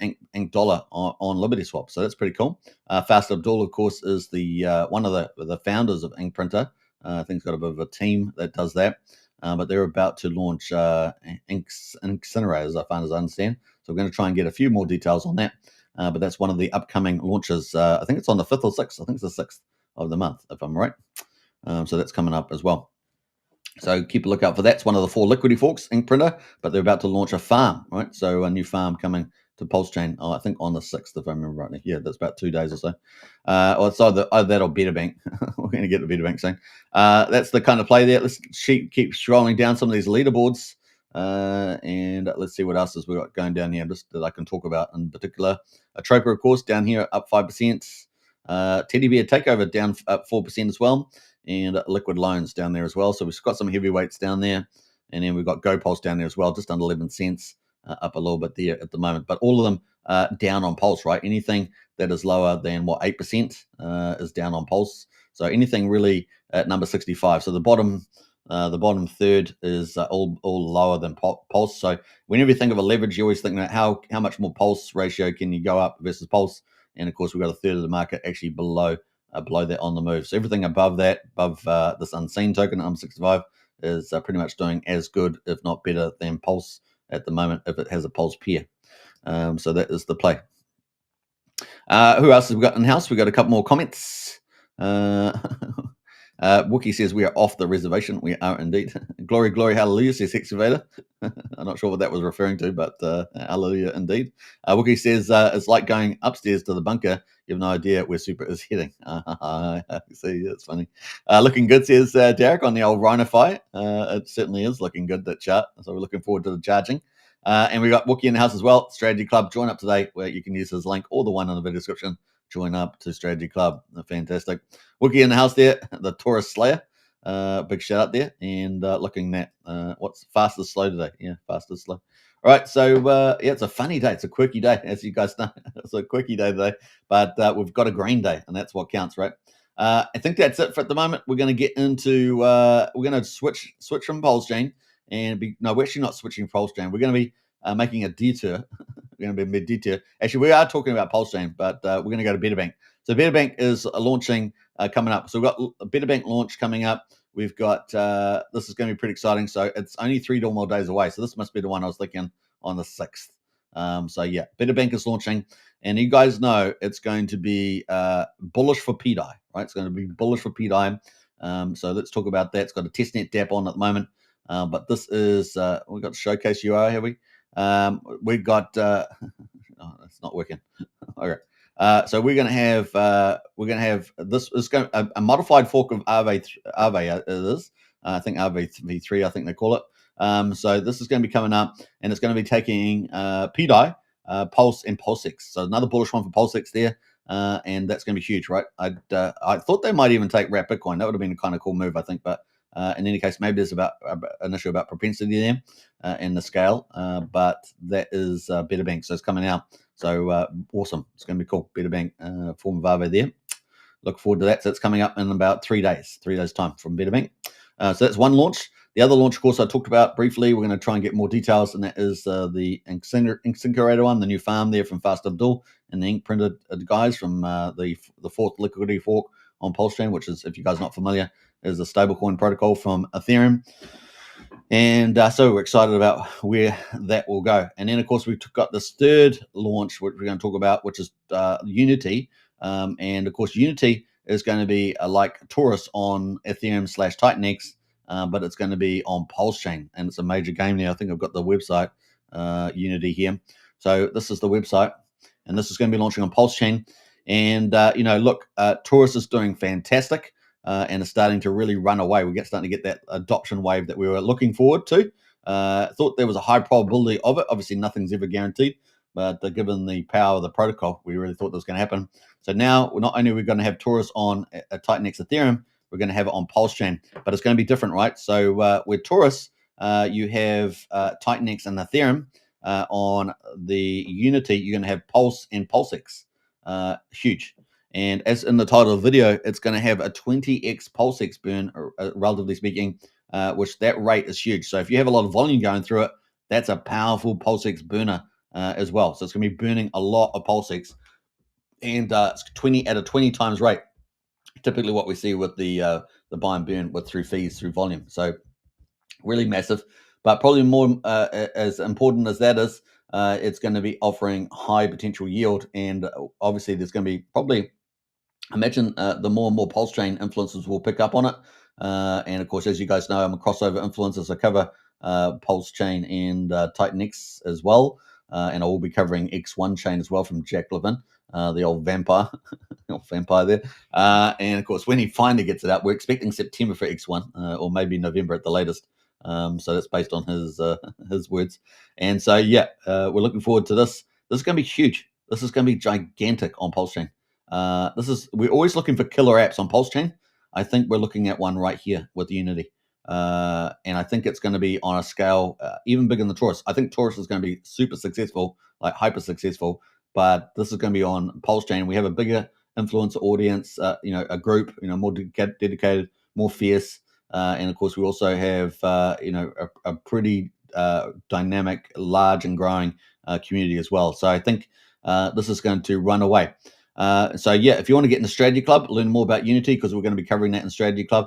Ink Dollar on Liberty Swap. So that's pretty cool. Fast Abdul, of course, is the one of the founders of Ink Printer. I think he's got a bit of a team that does that. But they're about to launch incinerators, as I understand. So we're going to try and get a few more details on that. But that's one of the upcoming launches. I think it's on the 5th or 6th. I think it's the 6th of the month, if I'm right. So that's coming up as well. So keep a lookout for that. It's one of the 4 liquidity forks, Ink Printer, but they're about to launch a farm, right? So a new farm coming to PulseChain, I think on the 6th, if I remember rightly. Yeah, that's about 2 days or so. Or it's either that or Beta Bank. We're going to get the Beta Bank soon. That's the kind of play there. Let's keep scrolling down some of these leaderboards. And let's see what else is we got going down here just that I can talk about in particular. Atropa, of course, down here up 5%. Teddy Bear Takeover down up 4% as well. And Liquid Loans down there as well. So we've got some heavyweights down there. And then we've got GoPulse down there as well, just under 11 cents, up a little bit there at the moment. But all of them down on Pulse, right? Anything that is lower than, 8% is down on Pulse. So anything really at number 65. So the bottom third is all lower than Pulse. So whenever you think of a leverage, you always think that how much more Pulse ratio can you go up versus Pulse? And of course, we've got a third of the market actually below that on the move. So everything above this unseen token, UM65, is pretty much doing as good, if not better, than Pulse at the moment if it has a Pulse pair. So that is the play. Who else have we got in house? We've got a couple more comments. Wookie says we are off the reservation. We are indeed. Glory, glory, hallelujah, says Hexavator. I'm not sure what that was referring to, but hallelujah indeed. Wookie says it's like going upstairs to the bunker. You have no idea where Super is heading. See, that's funny. Looking good, says Derek on the old Rhinofy. It certainly is looking good, that chart. So we're looking forward to the charging. And we got Wookie in the house as well. Strategy Club, join up today, where you can use his link or the one in the video description. Join up to Strategy Club. Fantastic. Wookie in the house there, the Taurus Slayer. Big shout out there. And looking at what's fastest slow today. Yeah, fastest slow. All right, so yeah, it's a funny day. It's a quirky day, as you guys know. It's a quirky day today, but we've got a green day, and that's what counts, right? I think that's it for at the moment. We're going to get into we're going to switch from PulseChain, and we're actually not switching PulseChain. We're going to be making a detour We're going to be mid detail. Actually, we are talking about PulseChain, but we're going to go to BetterBank. So BetterBank is launching coming up. So we've got a BetterBank launch coming up. We've got this is going to be pretty exciting. So it's only 3 more days away. So this must be the one I was thinking on the 6th. So yeah, BetterBank is launching, and you guys know it's going to be bullish for PDI, right? It's going to be bullish for PDI. So let's talk about that. It's got a testnet DApp on at the moment, but this is we've got showcase UI, have we? We've got oh, it's not working. Okay. So we're going to have this is going a modified fork of Aave. It is. I think Aave v3. I think they call it. So this is going to be coming up, and it's going to be taking PDI, Pulse, and PulseX. So another bullish one for PulseX there, and that's going to be huge, right? I thought they might even take Wrap Bitcoin. That would have been a kind of cool move, I think. But in any case, maybe there's about an issue about propensity there and the scale. But that is BetterBank, so it's coming out. So awesome. It's going to be cool. BetterBank, form of Aave there. Look forward to that. So it's coming up in about 3 days, 3 days' time from BetterBank. So that's one launch. The other launch, of course, I talked about briefly. We're going to try and get more details, and that is the Incinerator one, the new farm there from Fast Abdul, and the ink printed guys from the fourth liquidity fork on PulseChain, which is, if you guys are not familiar, is a stablecoin protocol from Ethereum. And so we're excited about where that will go. And then, of course, we've got this third launch, which we're going to talk about, which is Unity. And, of course, Unity is going to be like Taurus on Ethereum / Titanx, but it's going to be on PulseChain. And it's a major game there. I think I've got the website, Unity here. So this is the website. And this is going to be launching on PulseChain. And, look, Taurus is doing fantastic. And it's starting to really run away. We're starting to get that adoption wave that we were looking forward to. Thought there was a high probability of it. Obviously, nothing's ever guaranteed, but given the power of the protocol, we really thought that was going to happen. So now, not only are we going to have Taurus on a Titanx Ethereum, we're going to have it on PulseChain, but it's going to be different, right? So with Taurus, you have Titanx and Ethereum. On the Unity, you're going to have Pulse and PulseX. Huge. And as in the title of the video, it's going to have a 20x PulseX burn, relatively speaking, which that rate is huge. So if you have a lot of volume going through it, that's a powerful PulseX burner as well. So it's going to be burning a lot of PulseX, and it's 20 at a 20 times rate. Typically, what we see with the buy and burn with through fees through volume. So really massive, but probably more as important as that is, it's going to be offering high potential yield, and obviously there's going to be probably. Imagine the more and more PulseChain influencers will pick up on it. And of course, as you guys know, I'm a crossover influencer, so I cover PulseChain and Titanx as well. And I will be covering X1 chain as well from Jack Levin, the old vampire, there. And of course, when he finally gets it out, we're expecting September for X1, or maybe November at the latest. So that's based on his words. And so, yeah, we're looking forward to this. This is going to be huge. This is going to be gigantic on PulseChain. We're always looking for killer apps on PulseChain. I think we're looking at one right here with Unity. And I think it's going to be on a scale even bigger than Taurus. I think Taurus is going to be super successful, like hyper successful, but this is going to be on PulseChain. We have a bigger influencer audience, a group, more dedicated, more fierce. And of course, we also have, a pretty dynamic, large and growing community as well. So I think this is going to run away. So yeah, if you want to get in the Strategy Club, learn more about Unity, because we're going to be covering that in Strategy Club,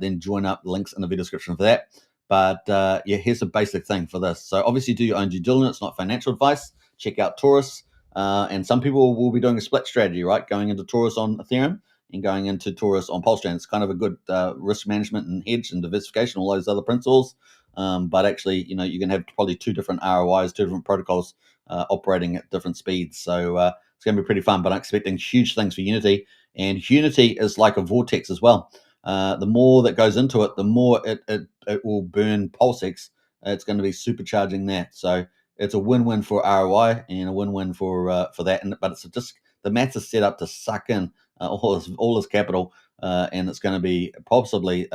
then join up. Links in the video description for that. But yeah, here's a basic thing for this. So obviously do your own due diligence, not financial advice. Check out Taurus. And some people will be doing a split strategy, right? Going into Taurus on Ethereum and going into Taurus on PulseChain. It's kind of a good risk management and hedge and diversification, all those other principles. But actually, you can have probably 2 different ROIs, 2 different protocols operating at different speeds. So it's going to be pretty fun, but I'm expecting huge things for Unity. And Unity is like a vortex as well. The more that goes into it, the more it will burn PulseX. It's going to be supercharging that. So it's a win-win for ROI and a win-win for that. But it's just the maths is set up to suck in all this capital, and it's going to be possibly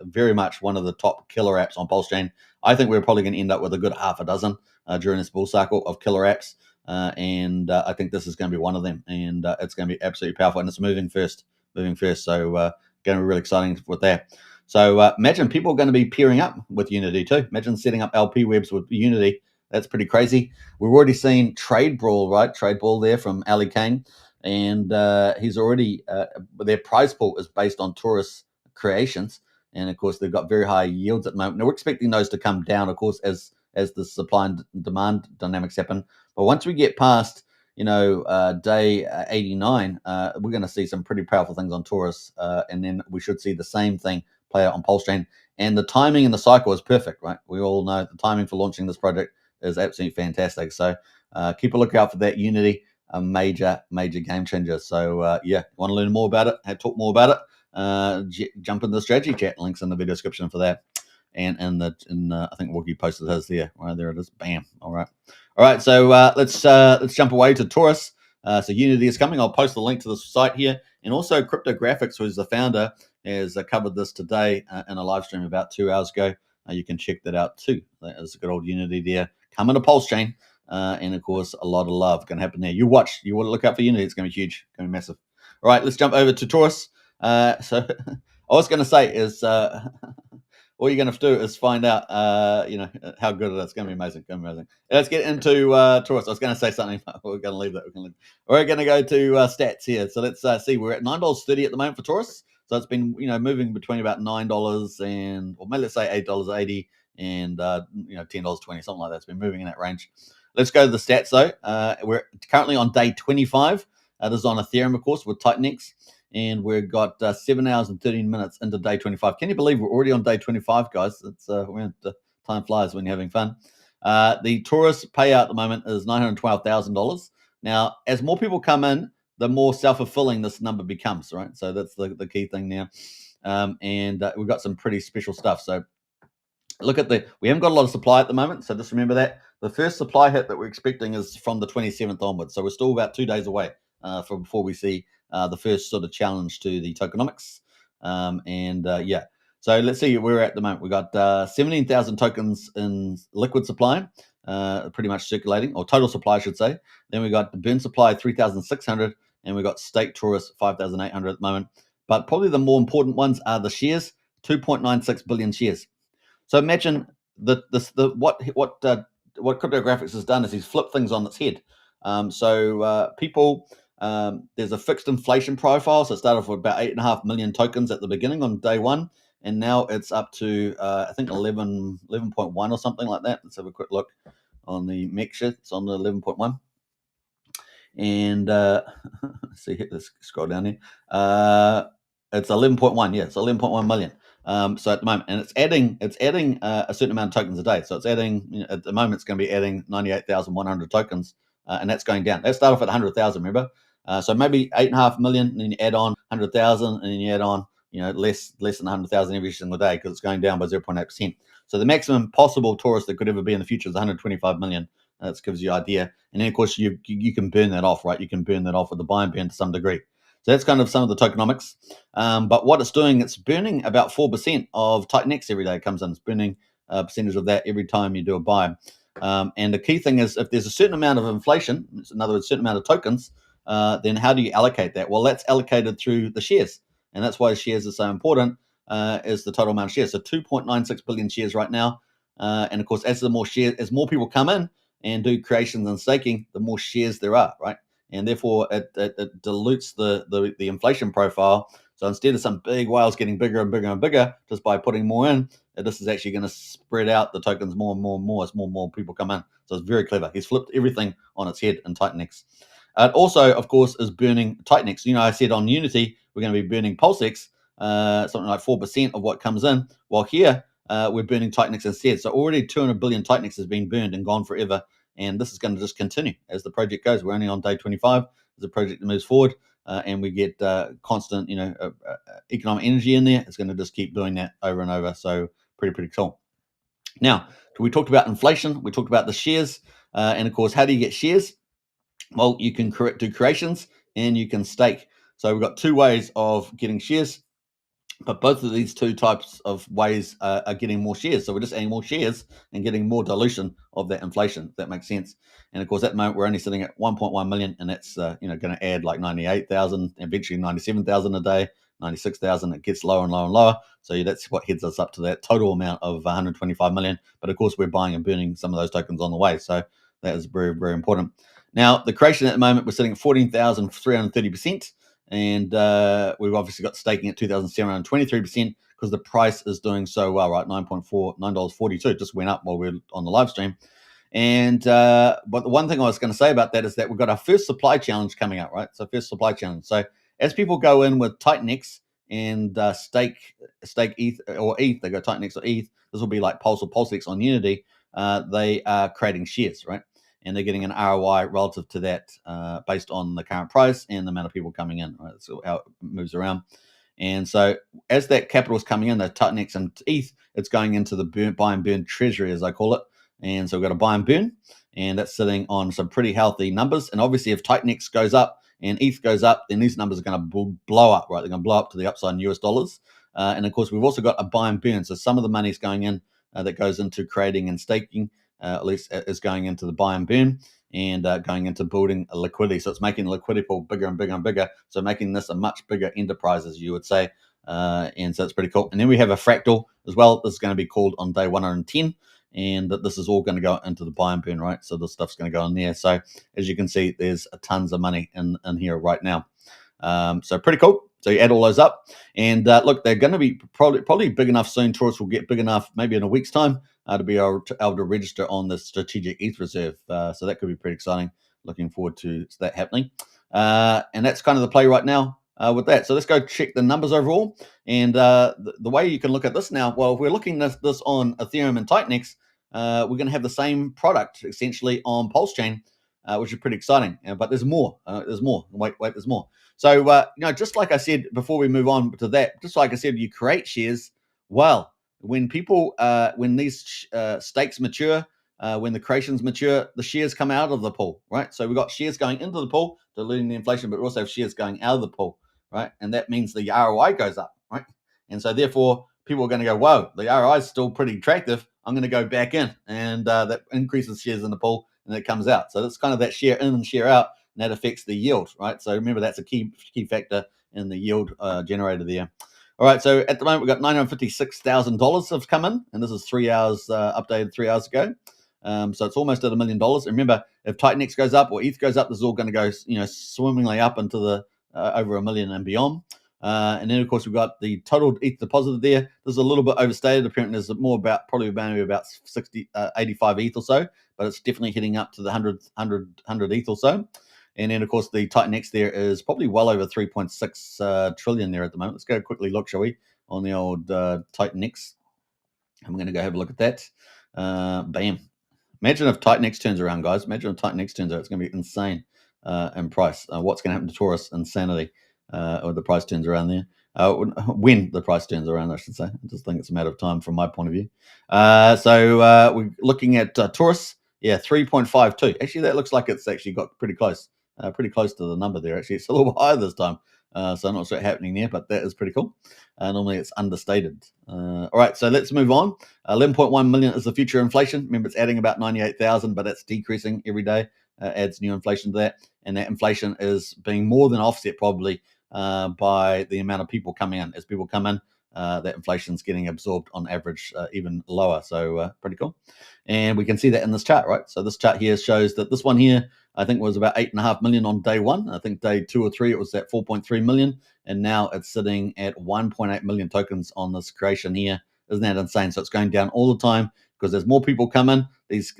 very much one of the top killer apps on PulseChain. I think we're probably going to end up with a good half a dozen during this bull cycle of killer apps. And I think this is going to be one of them, and it's going to be absolutely powerful, and it's moving first. So going to be really exciting with that. So imagine people are going to be pairing up with Unity too. Imagine setting up LP webs with Unity That's pretty crazy. We've already seen Trade Brawl, right? Trade Brawl there from Ali Kane, and he's already their prize pool is based on Taurus creations, and of course they've got very high yields at the moment. Now we're expecting those to come down, of course, as the supply and demand dynamics happen. But once we get past day 89, we're going to see some pretty powerful things on Taurus, and then we should see the same thing play out on PulseChain. And the timing in the cycle is perfect, right? We all know the timing for launching this project is absolutely fantastic. So keep a lookout for that Unity, a major game changer. So yeah, want to learn more about it, talk more about it, jump in the strategy chat. Links in the video description for that. And I think Wookie posted his there. Right, there it is. Bam. All right. So let's jump away to Taurus. So Unity is coming. I'll post the link to the site here, and also Cryptographics, who's the founder, has covered this today in a live stream about 2 hours ago. You can check that out too. That is a good old Unity there. Coming to PulseChain, and of course a lot of love going to happen there. You want to look out for Unity. It's going to be huge, going to be massive. All right, let's jump over to Taurus. So I was going to say is. All you're going to have to do is find out, how good it is. It's going to be amazing. Let's get into Taurus. I was going to say something, but we're going to leave that. We're going to go to stats here. So let's see. We're at $9.30 at the moment for Taurus. So it's been, moving between about $9 or maybe let's say $8.80 and $10.20, something like that. It's been moving in that range. Let's go to the stats though. We're currently on day 25. This is on Ethereum, of course, with Titanx. And we've got 7 hours and 13 minutes into day 25. Can you believe we're already on day 25, guys? It's time flies when you're having fun. The Taurus payout at the moment is $912,000. Now, as more people come in, the more self-fulfilling this number becomes, right? So that's the key thing now. And we've got some pretty special stuff. So look at we haven't got a lot of supply at the moment. So just remember that. The first supply hit that we're expecting is from the 27th onwards. So we're still about 2 days away before we see the first sort of challenge to the tokenomics. Yeah. So let's see where we're at the moment. We've got 17,000 tokens in liquid supply, pretty much circulating, or total supply, I should say. Then we got the burn supply, 3,600, and we got stake Taurus, 5,800 at the moment. But probably the more important ones are the shares, 2.96 billion shares. So imagine what Cryptographics has done is he's flipped things on its head. People, there's a fixed inflation profile. So it started off with about 8.5 million tokens at the beginning on day one, and now it's up to I think 11.1 or something like that. Let's have a quick look on the MEX. It's on the 11.1, and see, let's scroll down here. It's 11.1. Yeah, it's 11.1 million. So at the moment, and it's adding a certain amount of tokens a day. So it's adding, at the moment, it's going to be adding 98,100 tokens, and that's going down. That started off at 100,000. Remember, so maybe 8.5 million, and then you add on 100,000, and then you add on, less than 100,000 every single day because it's going down by 0.8%. So the maximum possible Taurus that could ever be in the future is 125 million. That gives you an idea. And then of course you can burn that off, right? You can burn that off with the buy and burn to some degree. So that's kind of some of the tokenomics. But what it's doing, it's burning about 4% of Titanx every day it comes in. It's burning a percentage of that every time you do a buy. And the key thing is if there's a certain amount of inflation, in other words, a certain amount of tokens, then how do you allocate that? Well, that's allocated through the shares. And that's why shares are so important, is the total amount of shares. So 2.96 billion shares right now. And of course, as more people come in and do creations and staking, the more shares there are, right? And therefore it dilutes the inflation profile. So instead of some big whales getting bigger and bigger and bigger just by putting more in, this is actually going to spread out the tokens more and more and more as more and more people come in. So it's very clever. He's flipped everything on its head in Titanx. It also, of course, is burning Titanx. I said on Unity we're going to be burning PulseX, something like 4% of what comes in. While here we're burning Titanx instead. So already 200 billion Titanx has been burned and gone forever. And this is going to just continue as the project goes. We're only on day 25 as the project moves forward, and we get constant, economic energy in there. It's going to just keep doing that over and over. So pretty cool. Now, we talked about inflation. We talked about the shares, and of course, how do you get shares? Well, you can do creations and you can stake. So we've got two ways of getting shares. But both of these two types of ways are getting more shares. So we're just adding more shares and getting more dilution of that inflation, if that makes sense. And of course, at the moment, we're only sitting at 1.1 million, and that's going to add like 98,000, eventually 97,000 a day. 96,000. It gets lower and lower and lower. So that's what heads us up to that total amount of 125 million. But of course, we're buying and burning some of those tokens on the way. So that is very, very important. Now, the creation at the moment, we're sitting at 14,330%. And we've obviously got staking at 2,723% because the price is doing so well, right? $9.42 just went up while we are on the live stream. And but the one thing I was going to say about that is that we've got our first supply challenge coming out, right? So first supply challenge. So as people go in with Titanx and stake ETH or ETH, they go Titanx or ETH. This will be like Pulse or PulseX on Unity. They are creating shares, right? And they're getting an ROI relative to that based on the current price and the amount of people coming in, right? So how it moves around. And so as that capital is coming in, the Titanx and ETH, it's going into the buy and burn treasury, as I call it. And so we've got a buy and burn, and that's sitting on some pretty healthy numbers. And obviously, if Titanx goes up and ETH goes up, then these numbers are going to blow up, right? They're going to blow up to the upside in US dollars. And of course, we've also got a buy and burn. So some of the money is going in that goes into creating and staking, at least is going into the buy and burn and going into building a liquidity. So it's making the liquidity pool bigger and bigger and bigger. So making this a much bigger enterprise, as you would say. And so it's pretty cool. And then we have a fractal as well. This is going to be called on day 110. And that this is all going to go into the buy and burn, right? So this stuff's going to go in there. So as you can see, there's tons of money in here right now. So pretty cool. So you add all those up, and look, they're going to be probably big enough soon. Taurus will get big enough, maybe in a week's time, to be able to register on the strategic ETH reserve. So that could be pretty exciting. Looking forward to that happening. And that's kind of the play right now with that. So let's go check the numbers overall. And the way you can look at this now, well, if we're looking at this on Ethereum and Titanx, we're going to have the same product essentially on PulseChain, which is pretty exciting. But there's more. There's more. Wait, there's more. So, just like I said before we move on to that, just like I said, you create shares. Well, when people, when these stakes mature, when the creations mature, the shares come out of the pool, right? So we've got shares going into the pool, diluting the inflation, but we also have shares going out of the pool, right? And that means the ROI goes up, right? And so therefore, people are going to go, whoa, the ROI is still pretty attractive. I'm going to go back in, and that increases shares in the pool, and it comes out. So that's kind of that share in and share out, and that affects the yield, right? So remember, that's a key factor in the yield generator there. All right, so at the moment, we've got $956,000 have come in, and this is 3 hours, updated 3 hours ago. So it's almost at $1 million. Remember, if Titanx goes up or ETH goes up, this is all going to go, swimmingly up into the over $1 million and beyond. And then, of course, we've got the total ETH deposited there. This is a little bit overstated. Apparently, there's more probably about 85 ETH or so, but it's definitely hitting up to the 100 ETH or so. And then, of course, the Titanx there is probably well over 3.6 trillion there at the moment. Let's go quickly look, shall we, on the old Titanx. I'm going to go have a look at that. Bam. Imagine if Titanx turns around, guys. Imagine if Titanx turns out. It's going to be insane in price. What's going to happen to Taurus? Insanity. Or the price turns around there. When the price turns around, I should say. I just think it's a matter of time from my point of view. So we're looking at Taurus. Yeah, 3.52. Actually, that looks like it's actually got pretty close to the number there. Actually, it's a little higher this time. So I'm not sure what's happening there, but that is pretty cool. Normally it's understated. All right, so let's move on. 11.1 million is the future inflation. Remember, it's adding about 98,000, but that's decreasing every day. Adds new inflation to that. And that inflation is being more than offset probably by the amount of people coming in. As people come in, that inflation's getting absorbed on average even lower. So pretty cool. And we can see that in this chart, right? So this chart here shows that this one here, I think, was about 8.5 million on day one. I think day 2 or 3, it was at 4.3 million. And now it's sitting at 1.8 million tokens on this creation here. Isn't that insane? So it's going down all the time because there's more people coming. These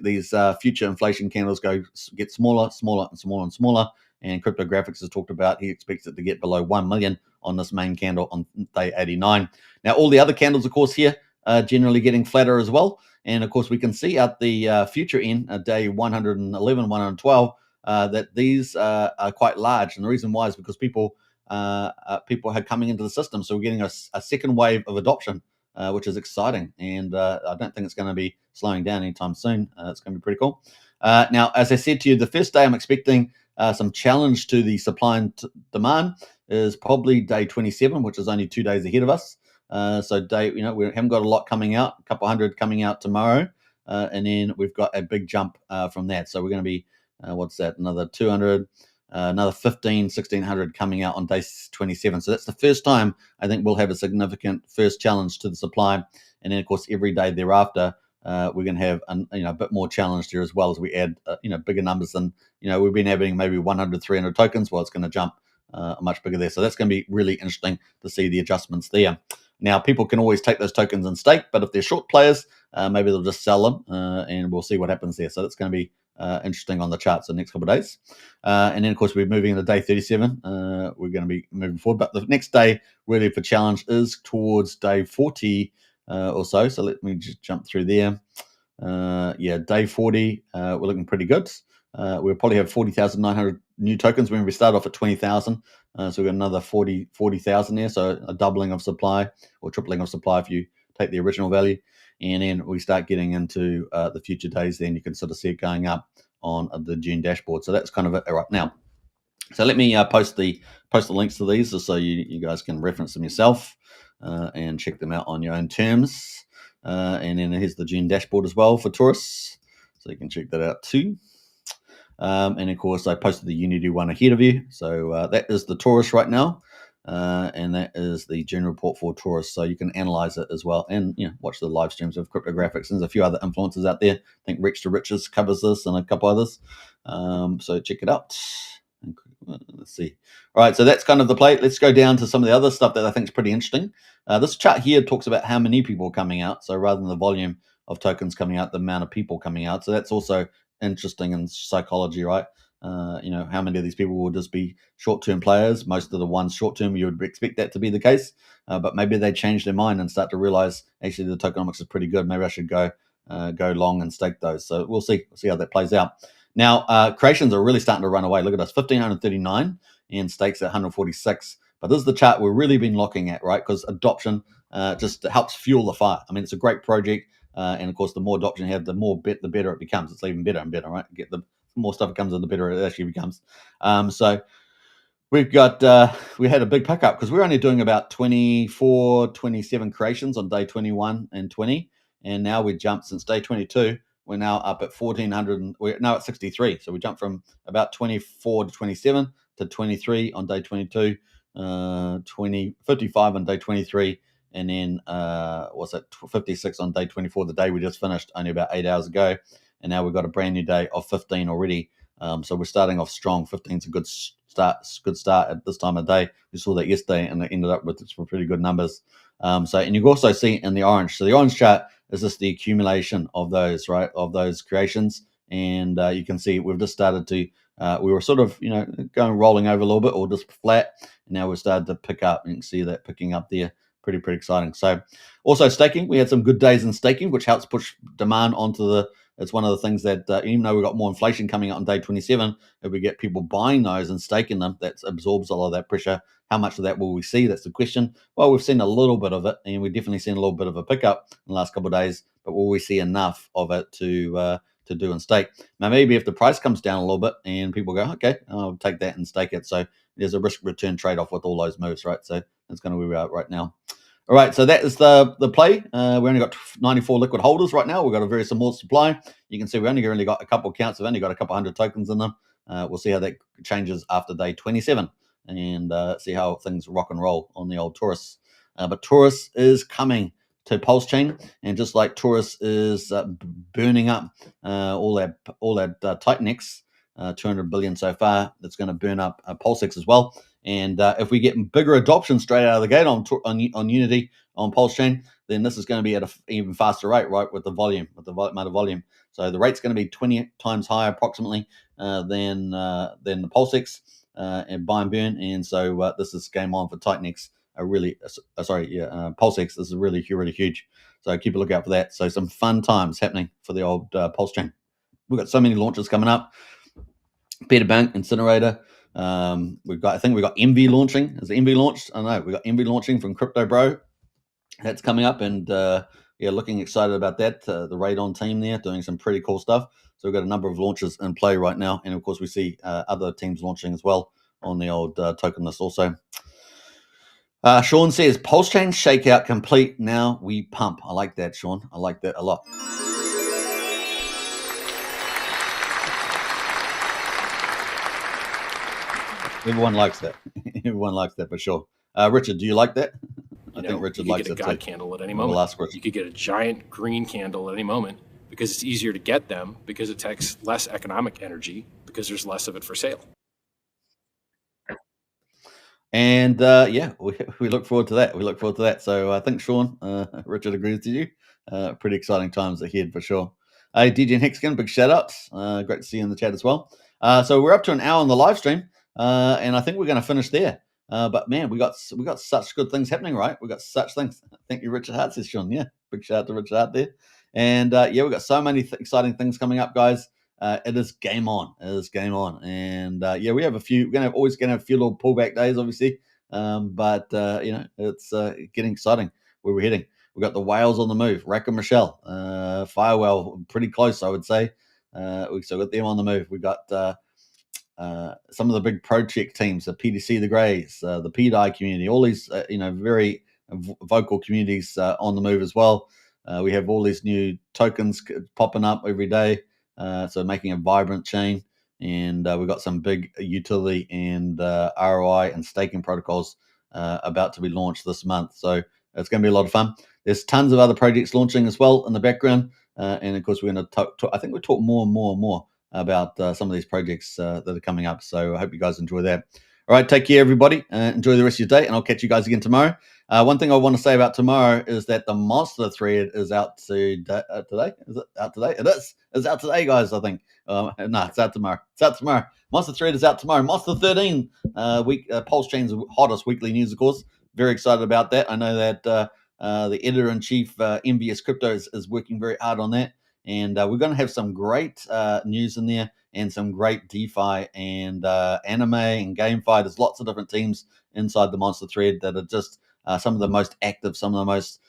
future inflation candles get smaller, and smaller. And Cryptographics has talked about he expects it to get below 1 million on this main candle on day 89. Now, all the other candles, of course, here are generally getting flatter as well. And, of course, we can see at the future end, day 111, 112, that these are quite large. And the reason why is because people are coming into the system. So we're getting a second wave of adoption, which is exciting. And I don't think it's going to be slowing down anytime soon. It's going to be pretty cool. Now, as I said to you, the first day I'm expecting some challenge to the supply and demand is probably day 27, which is only 2 days ahead of us. So we haven't got a lot coming out, a couple hundred coming out tomorrow. And then we've got a big jump from that. So we're going to be, what's that, another 200, another 1,600 coming out on day 27. So that's the first time I think we'll have a significant first challenge to the supply. And then, of course, every day thereafter, we're going to have a bit more challenge there as well as we add bigger numbers than we've been having maybe 100, 300 tokens. Well, it's going to jump much bigger there. So that's going to be really interesting to see the adjustments there. Now, people can always take those tokens and stake, but if they're short players, maybe they'll just sell them, and we'll see what happens there. So that's going to be interesting on the charts the next couple of days. And then, of course, we're moving into day 37. We're going to be moving forward. But the next day, really, for challenge is towards day 40 or so. So let me just jump through there. Day 40, we're looking pretty good. We'll probably have 40,900 new tokens when we start off at 20,000. So we've got another 40,000 there. So a doubling of supply or tripling of supply if you take the original value. And then we start getting into the future days. Then you can sort of see it going up on the June dashboard. So that's kind of it right now. So let me post the links to these just so you guys can reference them yourself and check them out on your own terms. And then here's the June dashboard as well for tourists. So you can check that out too. And of course, I posted the Unity one ahead of you. So that is the Taurus right now. And that is the general report for Taurus. So you can analyze it as well and watch the live streams of cryptographics. And there's a few other influencers out there. I think Rex to Riches covers this and a couple others. So check it out. Let's see. All right, so that's kind of the plate. Let's go down to some of the other stuff that I think is pretty interesting. This chart here talks about how many people are coming out. So rather than the volume of tokens coming out, the amount of people coming out. So that's also interesting in psychology, right? How many of these people will just be short-term players? Most of the ones short-term, you would expect that to be the case, but maybe they change their mind and start to realize actually the tokenomics is pretty good. Maybe I should go long and stake those. So we'll see how that plays out. Now, creations are really starting to run away. Look at us, 1,539 and stakes at 146. But this is the chart we've really been looking at, right? Because adoption just helps fuel the fire. I mean, it's a great project. And of course, the more adoption you have, the better it becomes. It's even better and better, right? The more stuff it comes in, the better it actually becomes. So we've got we had a big pickup because we're only doing about 24, 27 creations on day 21 and 20, and now we jumped since day 22. We're now up at 1,400. And we're now at 63. So we jumped from about 24 to 27 to 23 on day 22, 55 on day 23. And then 56 on day 24, the day we just finished only about 8 hours ago. And now we've got a brand new day of 15 already. So we're starting off strong. 15 is a good start at this time of day. We saw that yesterday and it ended up with some pretty good numbers. And you can also see in the orange. So the orange chart is just the accumulation of those, right, of those creations. And you can see we've just started to, we were sort of, rolling over a little bit or just flat. And now we've started to pick up. And you can see that picking up there. Pretty exciting. So also staking, we had some good days in staking, which helps push demand onto it's one of the things that even though we've got more inflation coming out on day 27, if we get people buying those and staking them, that absorbs a lot of that pressure. How much of that will we see? That's the question. Well, we've seen a little bit of it, and we've definitely seen a little bit of a pickup in the last couple of days, but will we see enough of it to do and stake? Now, maybe if the price comes down a little bit and people go, okay, I'll take that and stake it. So there's a risk-return trade-off with all those moves, right? So that's kind of where we are right now. All right, so that is the play. We only got 94 liquid holders right now. We've got a very small supply. You can see we only got a couple of counts. We've only got a couple hundred tokens in them. We'll see how that changes after day 27 and see how things rock and roll on the old Taurus. But Taurus is coming to PulseChain, and just like Taurus is burning up all that Titanex, 200 billion so far, that's going to burn up PulseX as well. And if we get bigger adoption straight out of the gate on Unity, on PulseChain, then this is going to be at an even faster rate, right, with the volume, with the amount of volume. So the rate's going to be 20 times higher approximately than the PulseX and buy and burn. And so this is game on for Titanex. PulseX. This is really huge. So keep a lookout for that. So some fun times happening for the old PulseChain. We've got so many launches coming up. Peter Bank, Incinerator. I think we've got Envy launching. Is Envy launched? I don't know. We've got Envy launching from Crypto Bro. That's coming up, and looking excited about that. The Radon team there doing some pretty cool stuff. So we've got a number of launches in play right now, and of course we see other teams launching as well on the old token list also. Sean says, PulseChain shakeout complete. Now we pump. I like that, Sean. I like that a lot. Everyone likes that. Everyone likes that for sure. Richard, do you like that? I think Richard you likes could get it a too. God candle at any We'll moment. ask Richard. You could get a giant green candle at any moment because it's easier to get them because it takes less economic energy because there's less of it for sale. And yeah, we look forward to that. We look forward to that. So I think Sean, Richard agrees with you. Pretty exciting times ahead for sure. Hey, DJ and Hexagon, big shout outs. Great to see you in the chat as well. So we're up to an hour on the live stream, and I think we're going to finish there. But man, we got such good things happening, right? We got such things. Thank you, Richard Hart, says Sean. Yeah, big shout out to Richard Hart there. And yeah, we got so many exciting things coming up, guys. It is game on. It is game on. And yeah, we have a few. We're always going to have a few little pullback days, obviously. But you know, it's getting exciting where we're heading. We've got the whales on the move. Rack and Michelle, Firewell, pretty close, I would say. We still got them on the move. We got some of the big project teams, the PDC, the Greys, the PDI community, all these you know, very vocal communities on the move as well. We have all these new tokens popping up every day, so making a vibrant chain. And we've got some big utility and ROI and staking protocols about to be launched this month. So it's going to be a lot of fun. There's tons of other projects launching as well in the background. And of course, we're going to talk, I think we'll talk more and more and more about some of these projects that are coming up. So I hope you guys enjoy that. All right, take care, everybody. Enjoy the rest of your day, and I'll catch you guys again tomorrow. One thing I want to say about tomorrow is that the monster thread is out today. Is it out today? It is. It's out today, guys, I think. No, it's out tomorrow. It's out tomorrow. Monster thread is out tomorrow. Monster 13 week. PulseChain's hottest weekly news, of course. Very excited about that. I know that the editor-in-chief, Envious Crypto, is working very hard on that. And we're going to have some great news in there and some great DeFi and anime and GameFi. There's lots of different teams inside the Monster thread that are just some of the most active, some of the most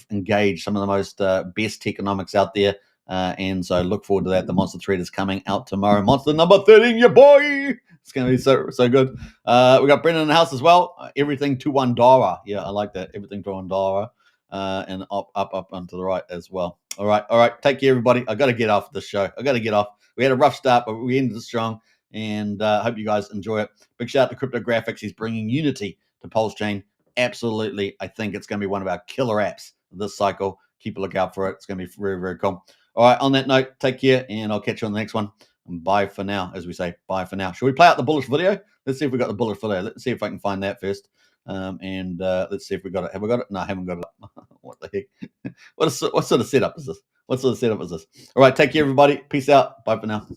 engaged, some of the most best economics out there. And so look forward to that. The Monster thread is coming out tomorrow. Monster number 13, your boy. It's going to be so good. We got Brendan in the house as well. Everything to $1. Yeah, I like that. Everything to $1. And up onto the right as well. All right. Take care, everybody. I got to get off this show. I got to get off. We had a rough start, but we ended it strong. And I hope you guys enjoy it. Big shout out to Cryptographics. He's bringing Unity to PulseChain. Absolutely. I think it's going to be one of our killer apps this cycle. Keep a lookout for it. It's going to be very, very cool. All right. On that note, take care, and I'll catch you on the next one. And bye for now, as we say. Bye for now. Should we play out the bullish video? Let's see if we got the bullish video. Let's see if I can find that first. And let's see if we got it. Have we got it? No, I haven't got it. What the heck? What sort of setup is this? What sort of setup is this? All right, take care, everybody. Peace out. Bye for now.